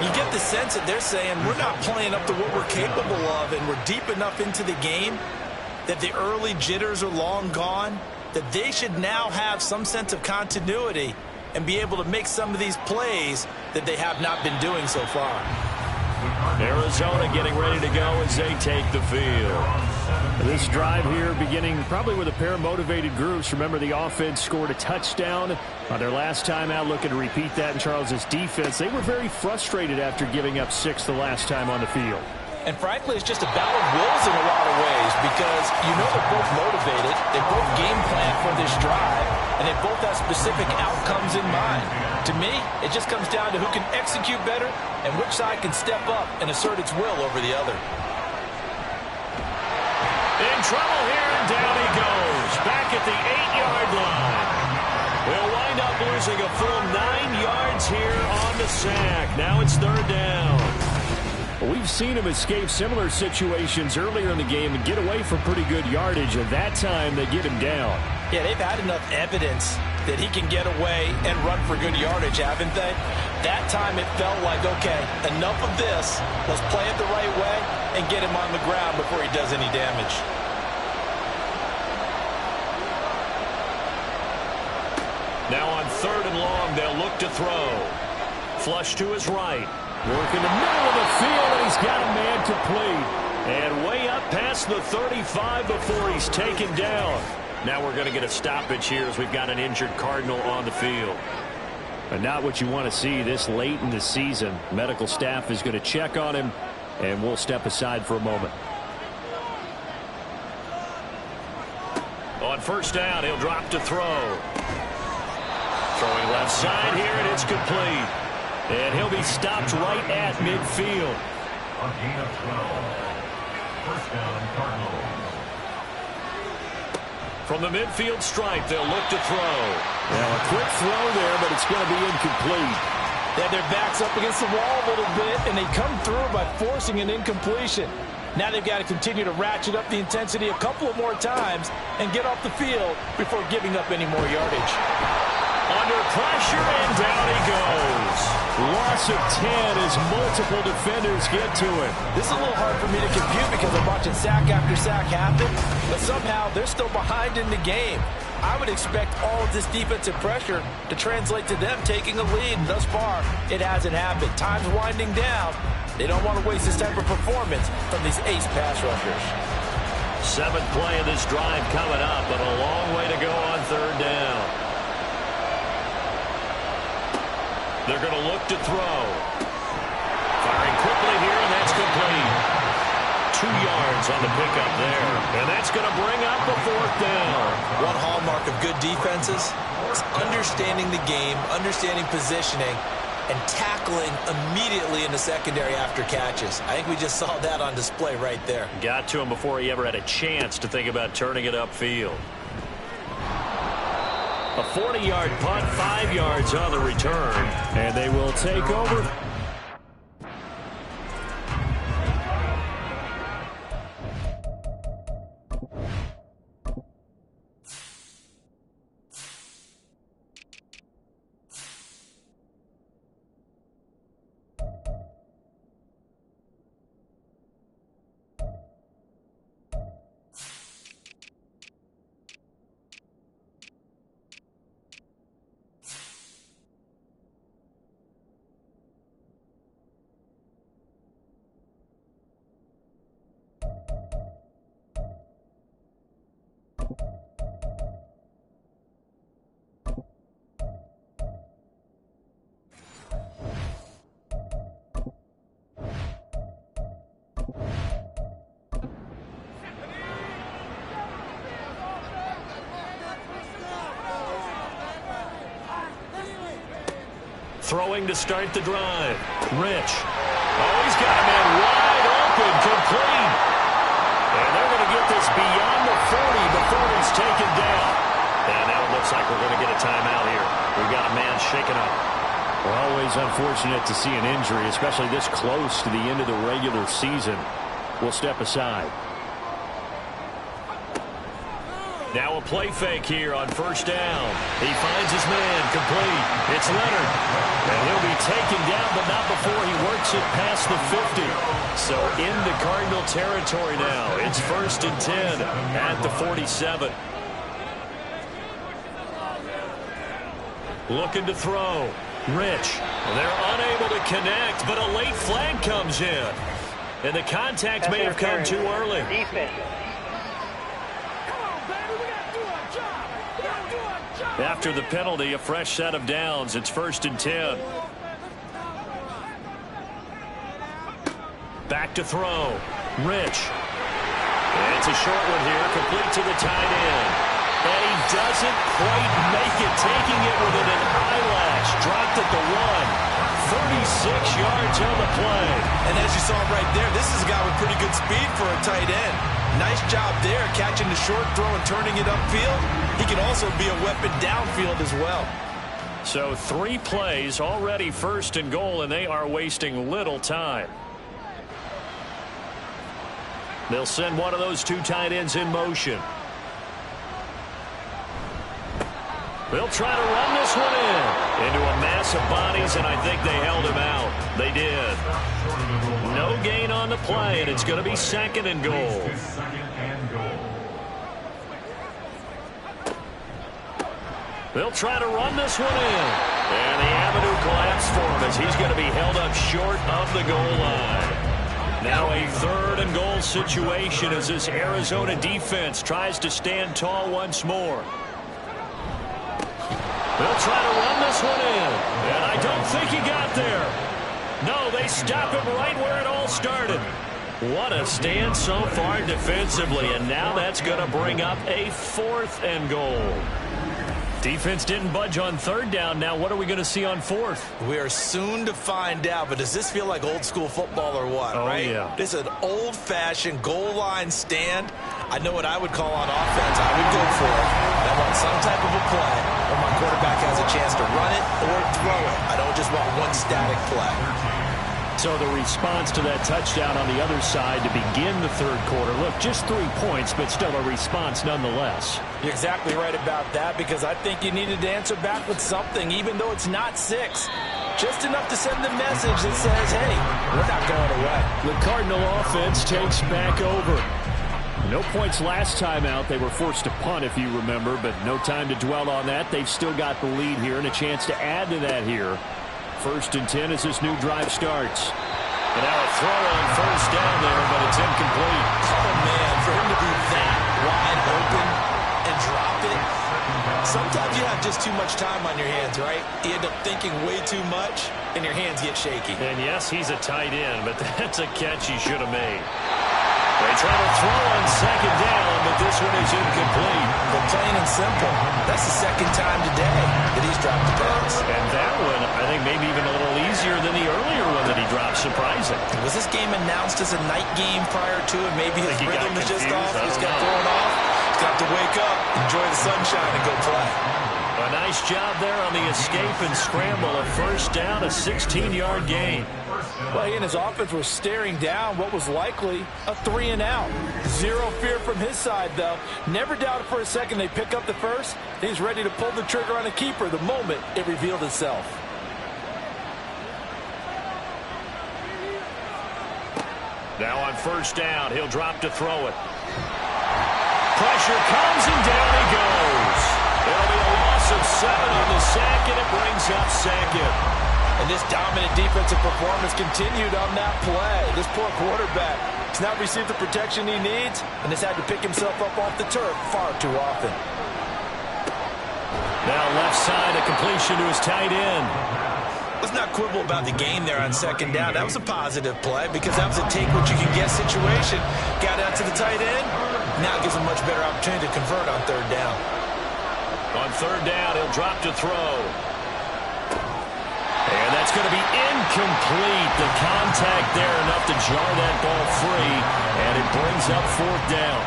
You get the sense that they're saying we're not playing up to what we're capable of, and we're deep enough into the game that the early jitters are long gone, that they should now have some sense of continuity and be able to make some of these plays that they have not been doing so far. Arizona getting ready to go as they take the field. This drive here beginning probably with a pair of motivated groups. Remember, the offense scored a touchdown on their last time out, looking to repeat that in Charles's defense. They were very frustrated after giving up 6 the last time on the field. And frankly, it's just a battle of wills in a lot of ways because you know they're both motivated, they both game plan for this drive, and they both have specific outcomes in mind. To me, it just comes down to who can execute better and which side can step up and assert its will over the other. In trouble here, and down he goes. Back at the 8-yard line. They'll wind up losing a full 9 yards here on the sack. Now it's 3rd down. We've seen him escape similar situations earlier in the game and get away from pretty good yardage, and that time they get him down. Yeah, they've had enough evidence that he can get away and run for good yardage, haven't they? That time it felt like, okay, enough of this. Let's play it the right way and get him on the ground before he does any damage. Now on 3rd and long, they'll look to throw. Flush to his right. Working the middle of the field, and he's got a man complete. And way up past the 35 before he's taken down. Now we're going to get a stoppage here as we've got an injured Cardinal on the field. And not what you want to see this late in the season. Medical staff is going to check on him, and we'll step aside for a moment. On 1st down, he'll drop to throw. Throwing left side here, and it's complete. And he'll be stopped right at midfield. A gain of 12. 1st down, Cardinals. From the midfield stripe, they'll look to throw. Now a quick throw there, but it's going to be incomplete. They have their backs up against the wall a little bit, and they come through by forcing an incompletion. Now they've got to continue to ratchet up the intensity a couple of more times and get off the field before giving up any more yardage. Under pressure, and down he goes. Loss of 10 as multiple defenders get to it. This is a little hard for me to compute because I'm watching sack after sack happen, but somehow they're still behind in the game. I would expect all of this defensive pressure to translate to them taking a lead, and thus far, it hasn't happened. Time's winding down. They don't want to waste this type of performance from these ace pass rushers. 7th play of this drive coming up, but a long way to go on 3rd down. They're going to look to throw. Firing quickly here, and that's complete. 2 yards on the pickup there. And that's going to bring up the 4th down. One hallmark of good defenses is understanding the game, understanding positioning, and tackling immediately in the secondary after catches. I think we just saw that on display right there. Got to him before he ever had a chance to think about turning it upfield. A 40-yard punt, 5 yards on the return. And they will take over. Throwing to start the drive. Rich. Oh, he's got a man wide open, complete. And they're going to get this beyond the 40 before he's taken down. And now it looks like we're going to get a timeout here. We've got a man shaken up. Well, always unfortunate to see an injury, especially this close to the end of the regular season. We'll step aside. Now a play fake here on 1st down. He finds his man, complete. It's Leonard. And he'll be taken down, but not before he works it past the 50. So into Cardinal territory now. It's 1st and 10 at the 47. Looking to throw. Rich. They're unable to connect, but a late flag comes in. And the contact may have come too early. Defense. After the penalty, a fresh set of downs. It's 1st and 10. Back to throw. Rich. And it's a short one here, complete to the tight end. And he doesn't quite make it, taking it within an eyelash. Dropped at the 1. 36 yards on the play. And as you saw right there, this is a guy with pretty good speed for a tight end. Nice job there, catching the short throw and turning it upfield. He can also be a weapon downfield as well. So 3 plays, already 1st and goal, and they are wasting little time. They'll send one of those two tight ends in motion. They'll try to run this one into a mass of bodies, and I think they held him out. They did. No gain on the play, and it's going to be 2nd and goal. They'll try to run this one in. And the avenue collapsed for him as he's going to be held up short of the goal line. Now a 3rd and goal situation as this Arizona defense tries to stand tall once more. They'll try to run this one in. And I don't think he got there. No, they stop him right where it all started. What a stand so far defensively. And now that's going to bring up a 4th and goal. Defense didn't budge on 3rd down. Now what are we going to see on 4th? We are soon to find out, but does this feel like old school football or what, right? Yeah. This is an old-fashioned goal line stand. I know what I would call on offense. I would go for it. I want some type of a play where my quarterback has a chance to run it or throw it. I don't just want one static play. So the response to that touchdown on the other side to begin the 3rd quarter. Look, just 3 points, but still a response nonetheless. You're exactly right about that, because I think you needed to answer back with something, even though it's not 6. Just enough to send the message that says, hey, we're not going away. The Cardinal offense takes back over. No points last time out. They were forced to punt, if you remember, but no time to dwell on that. They've still got the lead here and a chance to add to that here. 1st and 10 as this new drive starts. And now a throw on 1st down there, but it's incomplete. Oh, man, for him to be that wide open and drop it. Sometimes you have just too much time on your hands, right? You end up thinking way too much, and your hands get shaky. And yes, he's a tight end, but that's a catch he should have made. They try to throw on 2nd down, but this one is incomplete. But plain and simple, that's the 2nd time today that he's dropped the pass. And that one, I think, maybe even a little easier than the earlier one that he dropped. Surprising. Was this game announced as a night game prior to it? Maybe his rhythm is just off. He's got thrown off. He's got to wake up, enjoy the sunshine, and go play. A nice job there on the escape and scramble. A 1st down, a 16-yard gain. Well, he and his offense were staring down what was likely a 3 and out. Zero fear from his side, though. Never doubted for a second they pick up the 1st. He's ready to pull the trigger on a keeper the moment it revealed itself. Now on 1st down, he'll drop to throw it. Pressure comes and down he goes. It'll be a loss of 7 on the sack, and it brings up 2nd. And this dominant defensive performance continued on that play. This poor quarterback has not received the protection he needs and has had to pick himself up off the turf far too often. Now left side, a completion to his tight end. Let's not quibble about the gain there on 2nd down. That was a positive play because that was a take-what-you-can-get situation. Got out to the tight end. Now gives him much better opportunity to convert on 3rd down. On 3rd down, he'll drop to throw. And that's going to be incomplete. The contact there enough to jar that ball free, and it brings up 4th down.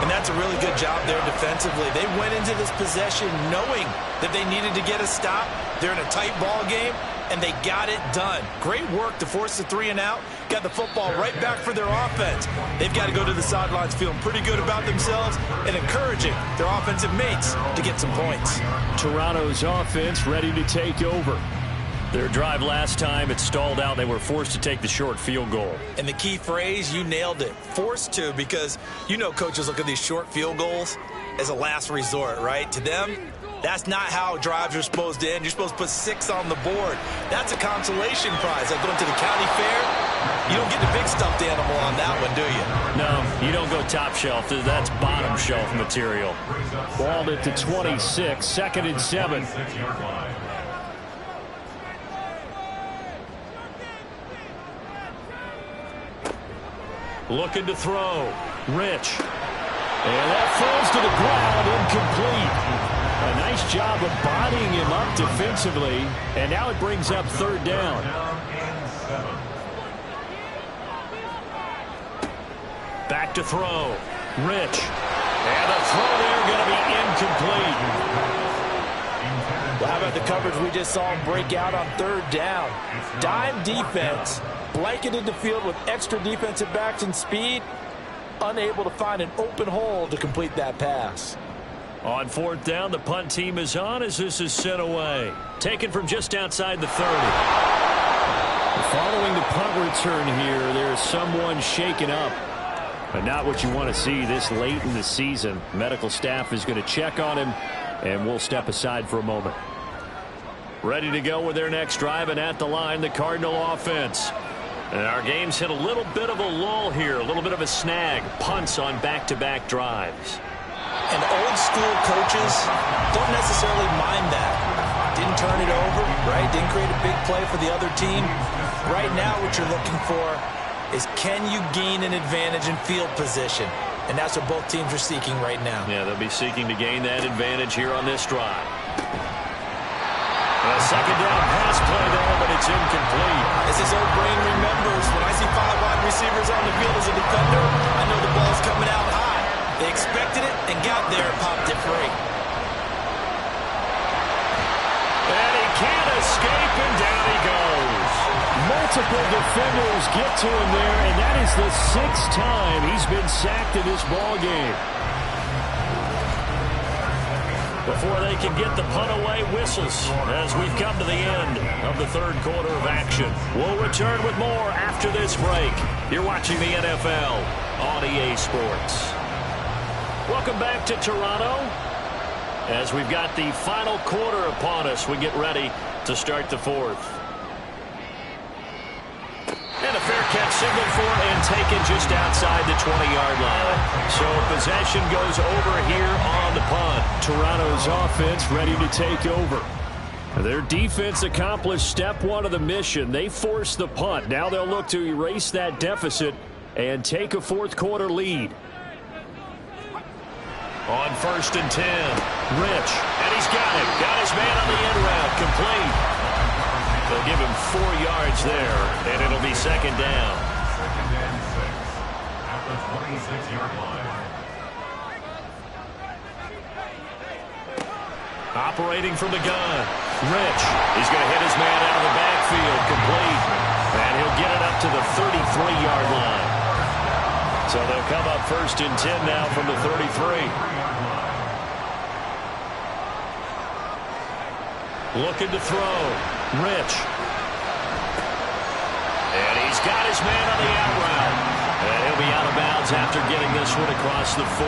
And that's a really good job there defensively. They went into this possession knowing that they needed to get a stop. They're in a tight ball game, and they got it done. Great work to force the 3 and out. Got the football right back for their offense. They've got to go to the sidelines feeling pretty good about themselves and encouraging their offensive mates to get some points. Toronto's offense ready to take over. Their drive last time, it stalled out. They were forced to take the short field goal. And the key phrase, you nailed it, forced to, because you know coaches look at these short field goals as a last resort, right? To them, that's not how drives are supposed to end. You're supposed to put 6 on the board. That's a consolation prize. Like going to the county fair, you don't get the big stuffed animal on that one, do you? No, you don't go top shelf. That's bottom shelf material. Balled it to 26, 2nd and 7. Looking to throw. Rich. And that falls to the ground, incomplete. A nice job of bodying him up defensively, and now it brings up 3rd down. Back to throw. Rich. And the throw there going to be incomplete. Well, how about the coverage we just saw him break out on third down. Dime defense, blanketed the field with extra defensive backs and speed, unable to find an open hole to complete that pass. On fourth down, the punt team is on as this is sent away. Taken from just outside the 30. Following the punt return here, there's someone shaken up. But not what you want to see this late in the season. Medical staff is going to check on him, and we'll step aside for a moment. Ready to go with their next drive, and at the line, the Cardinal offense. And our game's hit a little bit of a lull here, a little bit of a snag. Punts on back-to-back drives. And old school coaches don't necessarily mind that. Didn't turn it over, right? Didn't create a big play for the other team. Right now what you're looking for is, can you gain an advantage in field position? And that's what both teams are seeking right now. Yeah, they'll be seeking to gain that advantage here on this drive. A second down pass play there, but it's incomplete. As his old brain remembers, when I see 5 wide receivers on the field as a defender, I know the ball's coming out high. They expected it and got there and popped it free. And he can't escape, and down he goes. Multiple defenders get to him there, and that is the 6th time he's been sacked in this ball game. Before they can get the punt away, whistles as we've come to the end of the third quarter of action. We'll return with more after this break. You're watching the NFL on EA Sports. Welcome back to Toronto. As we've got the final quarter upon us, we get ready to start the fourth. And a fair catch signaled for and taken just outside the 20-yard line. So possession goes over here on the punt. Toronto's offense ready to take over. Their defense accomplished step one of the mission. They forced the punt. Now they'll look to erase that deficit and take a fourth quarter lead. On 1st and 10, Rich, and he's got it. Got his man on the end route, complete. They'll give him 4 yards there, and it'll be second down. Second and 6 at the 26-yard line. Operating from the gun, Rich. He's going to hit his man out of the backfield, complete. And he'll get it up to the 33-yard line. So they'll come up 1st and 10 now from the 33. Looking to throw. Rich. And he's got his man on the out route. And he'll be out of bounds after getting this one across the 40.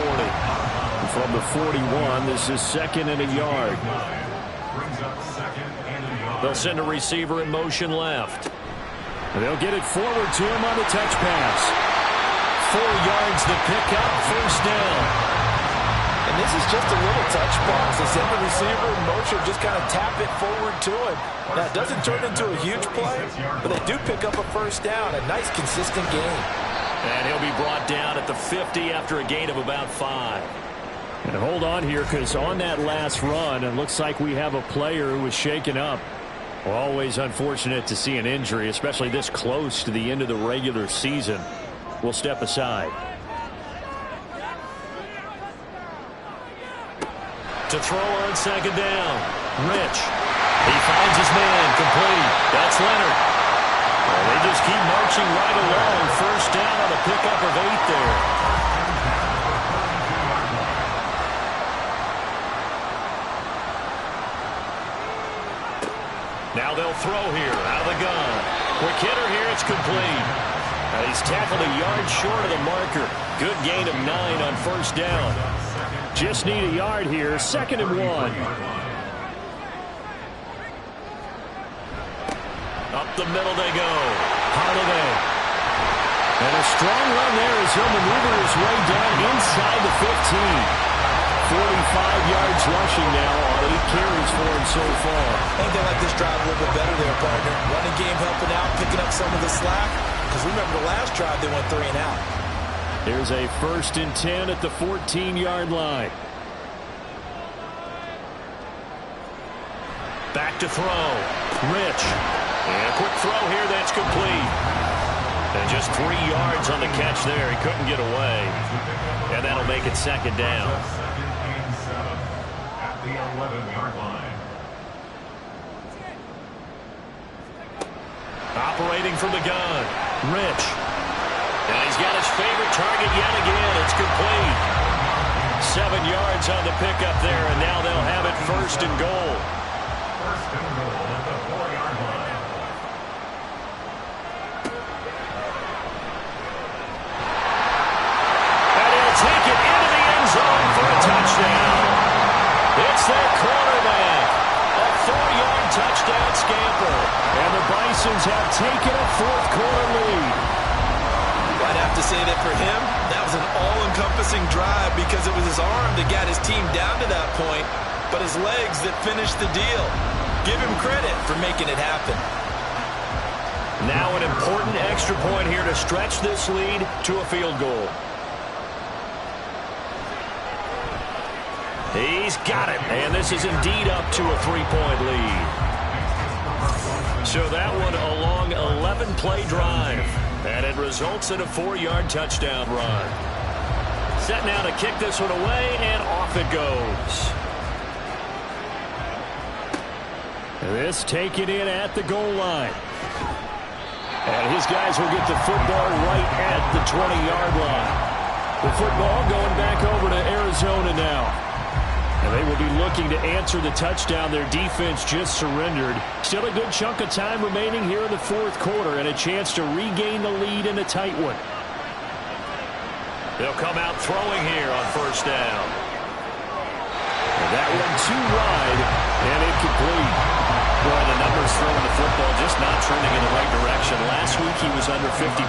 From the 41, this is 2nd and a yard. They'll send a receiver in motion left. And they'll get it forward to him on the touch pass. 4 yards the pickup, 1st down. And this is just a little touch pass. They send the receiver in motion, just kind of tap it forward to him. Now, it doesn't turn into a huge play, but they do pick up a 1st down. A nice, consistent gain. And he'll be brought down at the 50 after a gain of about 5. And hold on here, because on that last run, it looks like we have a player who was shaken up. Always unfortunate to see an injury, especially this close to the end of the regular season. We'll step aside. To throw on 2nd down. Rich. He finds his man, complete. That's Leonard. Well, they just keep marching right along. 1st down on a pickup of 8 there. Now they'll throw here out of the gun. Quick hitter here, it's complete. And he's tackled a yard short of the marker. Good gain of 9 on 1st down. Just need a yard here, 2nd and 1. Up the middle they go. Holiday. And a strong run there as he'll maneuver his way down inside the 15. 45 yards rushing now on 8 carries for him so far. I think they like this drive a little bit better there, partner. Running game helping out, picking up some of the slack. Because remember the last drive, they went 3 and out. There's a 1st and 10 at the 14-yard line. Back to throw. Rich. And a quick throw here that's complete. And just 3 yards on the catch there. He couldn't get away. And that'll make it 2nd down. Second and 7 at the 11-yard line. operating from the gun. Rich. And he's got his favorite target yet again. It's complete. 7 yards on the pickup there, and now they'll have it 1st and goal. 1st and goal at the 4-yard line. And he'll take it into the end zone for a touchdown. It's their quarterback. A 4-yard touchdown scamper. And the Bisons have taken a 4th quarter lead. I'd have to say that for him, that was an all-encompassing drive because it was his arm that got his team down to that point, but his legs that finished the deal. Give him credit for making it happen. Now an important extra point here to stretch this lead to a field goal. He's got it, and this is indeed up to a 3-point lead. So that one a long 11-play drive, and it results in a 4-yard touchdown run. Set now to kick this one away, and off it goes. This taken in at the goal line. And his guys will get the football right at the 20-yard line. The football going back over to Arizona now. And they will be looking to answer the touchdown their defense just surrendered. Still a good chunk of time remaining here in the 4th quarter and a chance to regain the lead in a tight one. They'll come out throwing here on 1st down. And that one too wide and incomplete. Boy, the numbers throwing the football just not trending in the right direction. Last week he was under 50%.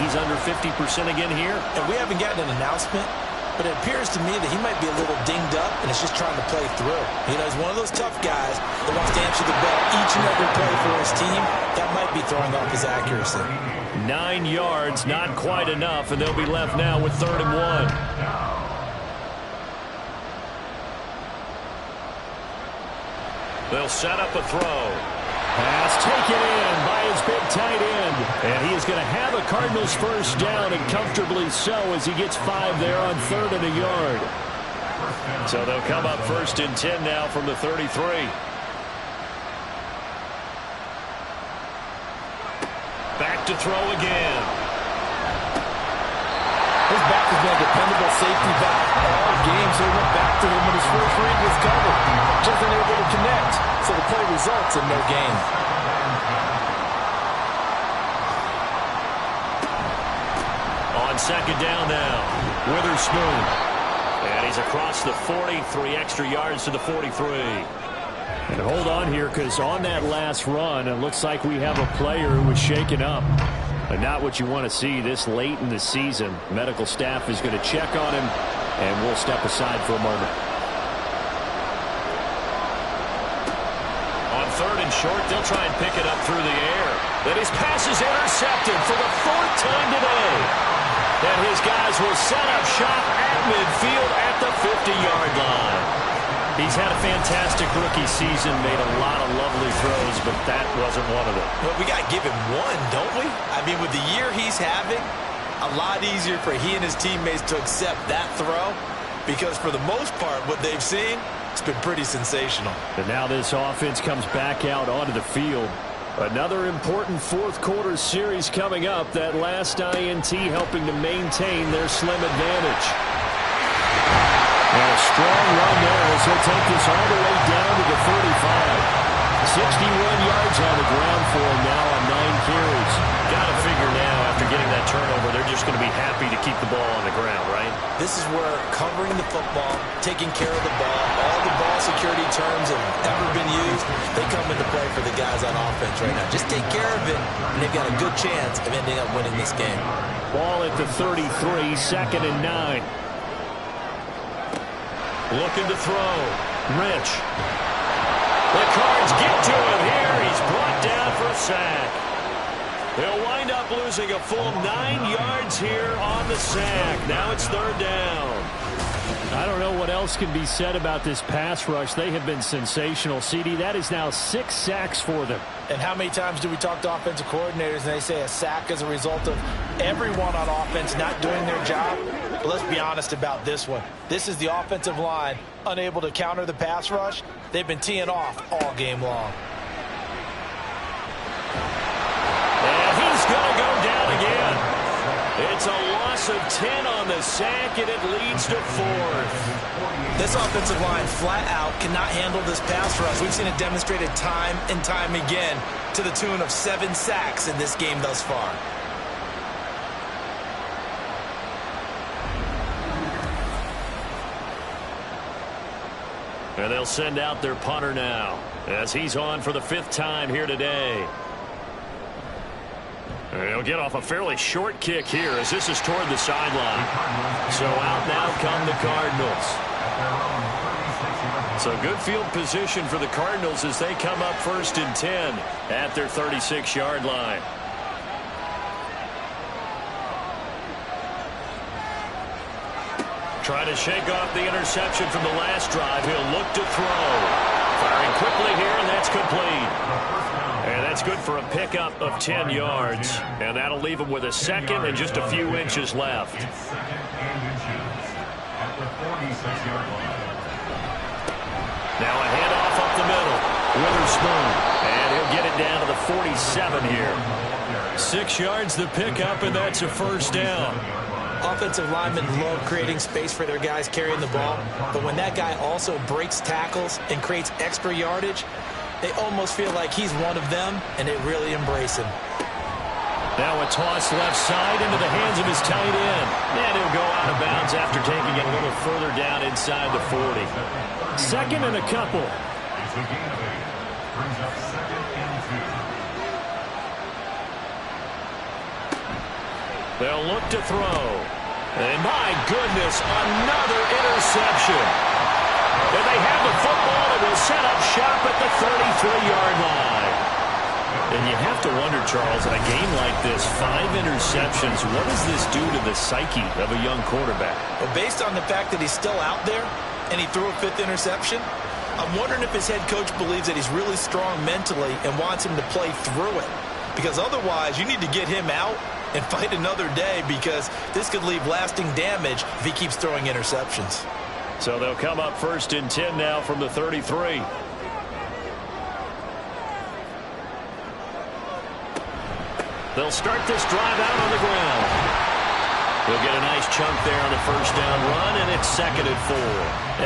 He's under 50% again here. And we haven't gotten an announcement, but it appears to me that he might be a little dinged up and is just trying to play through. You know, he's one of those tough guys that wants to answer the bell each and every play for his team. That might be throwing off his accuracy. 9 yards, not quite enough, and they'll be left now with 3rd and 1. They'll set up a throw. Pass taken in by his big tight end. And he is going to have a Cardinals 1st down, and comfortably so, as he gets 5 there on 3rd and a yard. So they'll come up 1st and 10 now from the 33. Back to throw again. His back has been a dependable safety back all game, so he went back to him when his first read was covered. Just unable to connect, so the play results in no gain. On 2nd down now, Witherspoon. And he's across the 40, 3 extra yards to the 43. And hold on here, because on that last run, it looks like we have a player who was shaken up. But not what you want to see this late in the season. Medical staff is going to check on him, and we'll step aside for a moment. On 3rd and short, they'll try and pick it up through the air. Then his pass is intercepted for the 4th time today. And his guys will set up shop at midfield at the 50-yard line. He's had a fantastic rookie season, made a lot of lovely throws, but that wasn't one of them. Well, we got to give him one, don't we? I mean, with the year he's having, a lot easier for he and his teammates to accept that throw, because for the most part, what they've seen, it's been pretty sensational. And now this offense comes back out onto the field. Another important 4th quarter series coming up. That last INT helping to maintain their slim advantage. And a strong run there as he'll take this all the way down to the 35. 61 yards on the ground for him now on 9 carries. Got to figure now, after getting that turnover, they're just going to be happy to keep the ball on the ground, right? This is where covering the football, taking care of the ball, all the ball security terms have ever been used, they come into play for the guys on offense right now. Just take care of it, and they've got a good chance of ending up winning this game. Ball at the 33, 2nd and 9. Looking to throw. Rich. The Cards get to him here. He's brought down for a sack. They'll wind up losing a full 9 yards here on the sack. Now it's 3rd down. I don't know what else can be said about this pass rush. They have been sensational. CD, that is now 6 sacks for them. And how many times do we talk to offensive coordinators and they say a sack as a result of everyone on offense not doing their job? But let's be honest about this one. This is the offensive line unable to counter the pass rush. They've been teeing off all game long. And It's a loss of 10 on the sack, and it leads to 4th. This offensive line flat out cannot handle this pass rush. We've seen it demonstrated time and time again to the tune of 7 sacks in this game thus far. And they'll send out their punter now as he's on for the 5th time here today. And he'll get off a fairly short kick here as this is toward the sideline. So out now come the Cardinals. So good field position for the Cardinals as they come up 1st and 10 at their 36-yard line. Trying to shake off the interception from the last drive. He'll look to throw. Firing quickly here, and that's complete. And that's good for a pickup of 10 yards. And that'll leave him with a 2nd and just a few inches left. Now a handoff up the middle. Witherspoon. And he'll get it down to the 47 here. 6 yards the pickup, and that's a 1st down. Offensive linemen love creating space for their guys carrying the ball, but when that guy also breaks tackles and creates extra yardage, they almost feel like he's one of them, and they really embrace him. Now a toss left side into the hands of his tight end. And he'll go out of bounds after taking it a little further down inside the 40. 2nd and a couple. Brings up 2nd and 2. They'll look to throw. And my goodness, another interception. And they have the football and will set up shop at the 33-yard line. And you have to wonder, Charles, in a game like this, 5 interceptions, what does this do to the psyche of a young quarterback? Well, based on the fact that he's still out there and he threw a 5th interception, I'm wondering if his head coach believes that he's really strong mentally and wants him to play through it. Because otherwise, you need to get him out and fight another day, because this could leave lasting damage if he keeps throwing interceptions. So they'll come up 1st and 10 now from the 33. They'll start this drive out on the ground. They'll get a nice chunk there on the 1st down run, and it's 2nd and 4.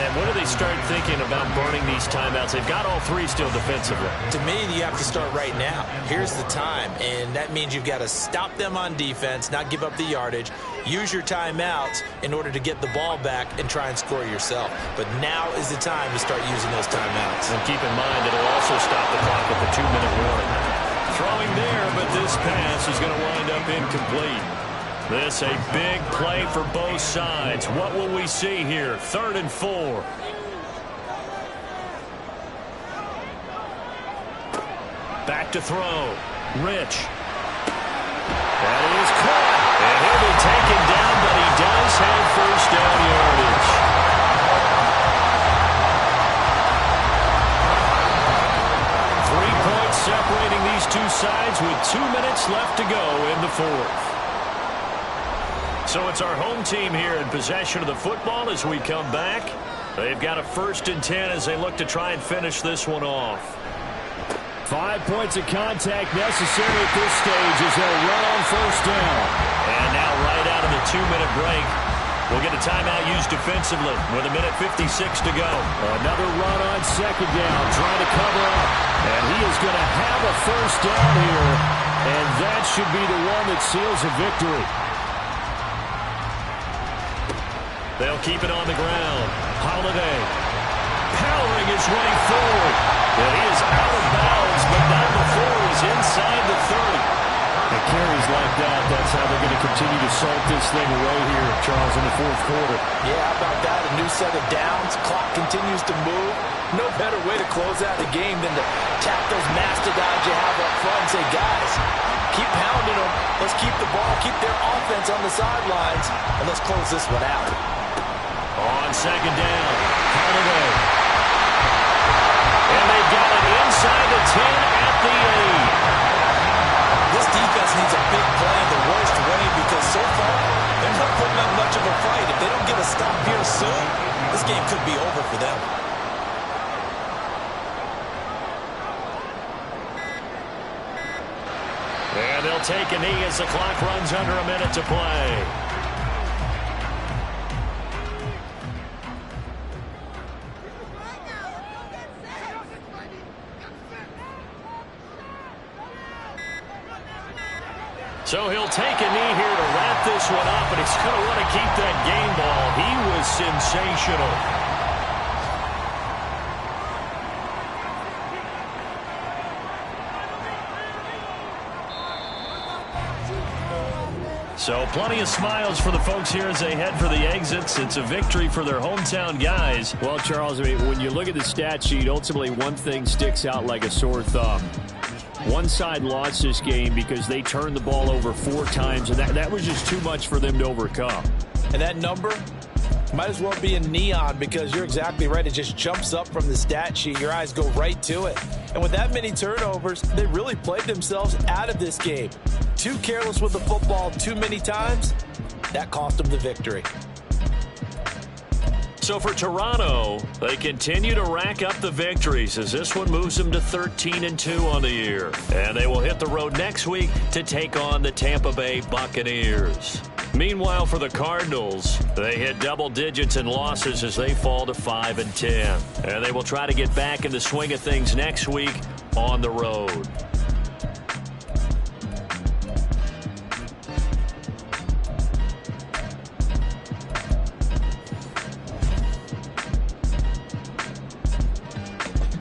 And when do they start thinking about burning these timeouts? They've got all 3 still defensively. To me, you have to start right now. Here's the time, and that means you've got to stop them on defense, not give up the yardage, use your timeouts in order to get the ball back and try and score yourself. But now is the time to start using those timeouts. And keep in mind, it'll also stop the clock at the 2-minute warning. Throwing there, but this pass is going to wind up incomplete. This a big play for both sides. What will we see here? 3rd and 4. Back to throw. Rich. That is caught. And he'll be taken down, but he does have 1st down yardage. 3 points separating these two sides with 2 minutes left to go in the 4th. So it's our home team here in possession of the football as we come back. They've got a 1st and 10 as they look to try and finish this one off. 5 points of contact necessary at this stage as they'll run on 1st down. And now right out of the 2-minute break, we'll get a timeout used defensively with 1:56 to go. Another run on 2nd down, trying to cover up. And he is going to have a 1st down here, and that should be the one that seals a victory. They'll keep it on the ground. Holiday powering his way forward. And he is out of bounds, but not before he's inside the 30. And carries like that, that's how they're going to continue to salt this thing away here, Charles, in the 4th quarter. Yeah, how about that? A new set of downs. Clock continues to move. No better way to close out the game than to tap those mastodons you have up front and say, guys, keep pounding them. Let's keep the ball, keep their offense on the sidelines, and let's close this one out. On 2nd down, Holiday. And they've got it inside the 10 at the 8. This defense needs a big play in the worst way, because so far, they're not putting up much of a fight. If they don't get a stop here soon, this game could be over for them. And they'll he'll take a knee as the clock runs under a minute to play. So he'll take a knee here to wrap this one up, and he's going to want to keep that game ball. He was sensational. So plenty of smiles for the folks here as they head for the exits. It's a victory for their hometown guys. Well, Charles, I mean, when you look at the stat sheet, ultimately one thing sticks out like a sore thumb. One side lost this game because they turned the ball over 4 times, and that was just too much for them to overcome. And that number might as well be in neon, because you're exactly right. It just jumps up from the stat sheet. Your eyes go right to it. And with that many turnovers, they really played themselves out of this game. Too careless with the football too many times. That cost them the victory. So for Toronto, they continue to rack up the victories as this one moves them to 13-2 on the year. And they will hit the road next week to take on the Tampa Bay Buccaneers. Meanwhile, for the Cardinals, they hit double digits in losses as they fall to 5-10. And they will try to get back in the swing of things next week on the road.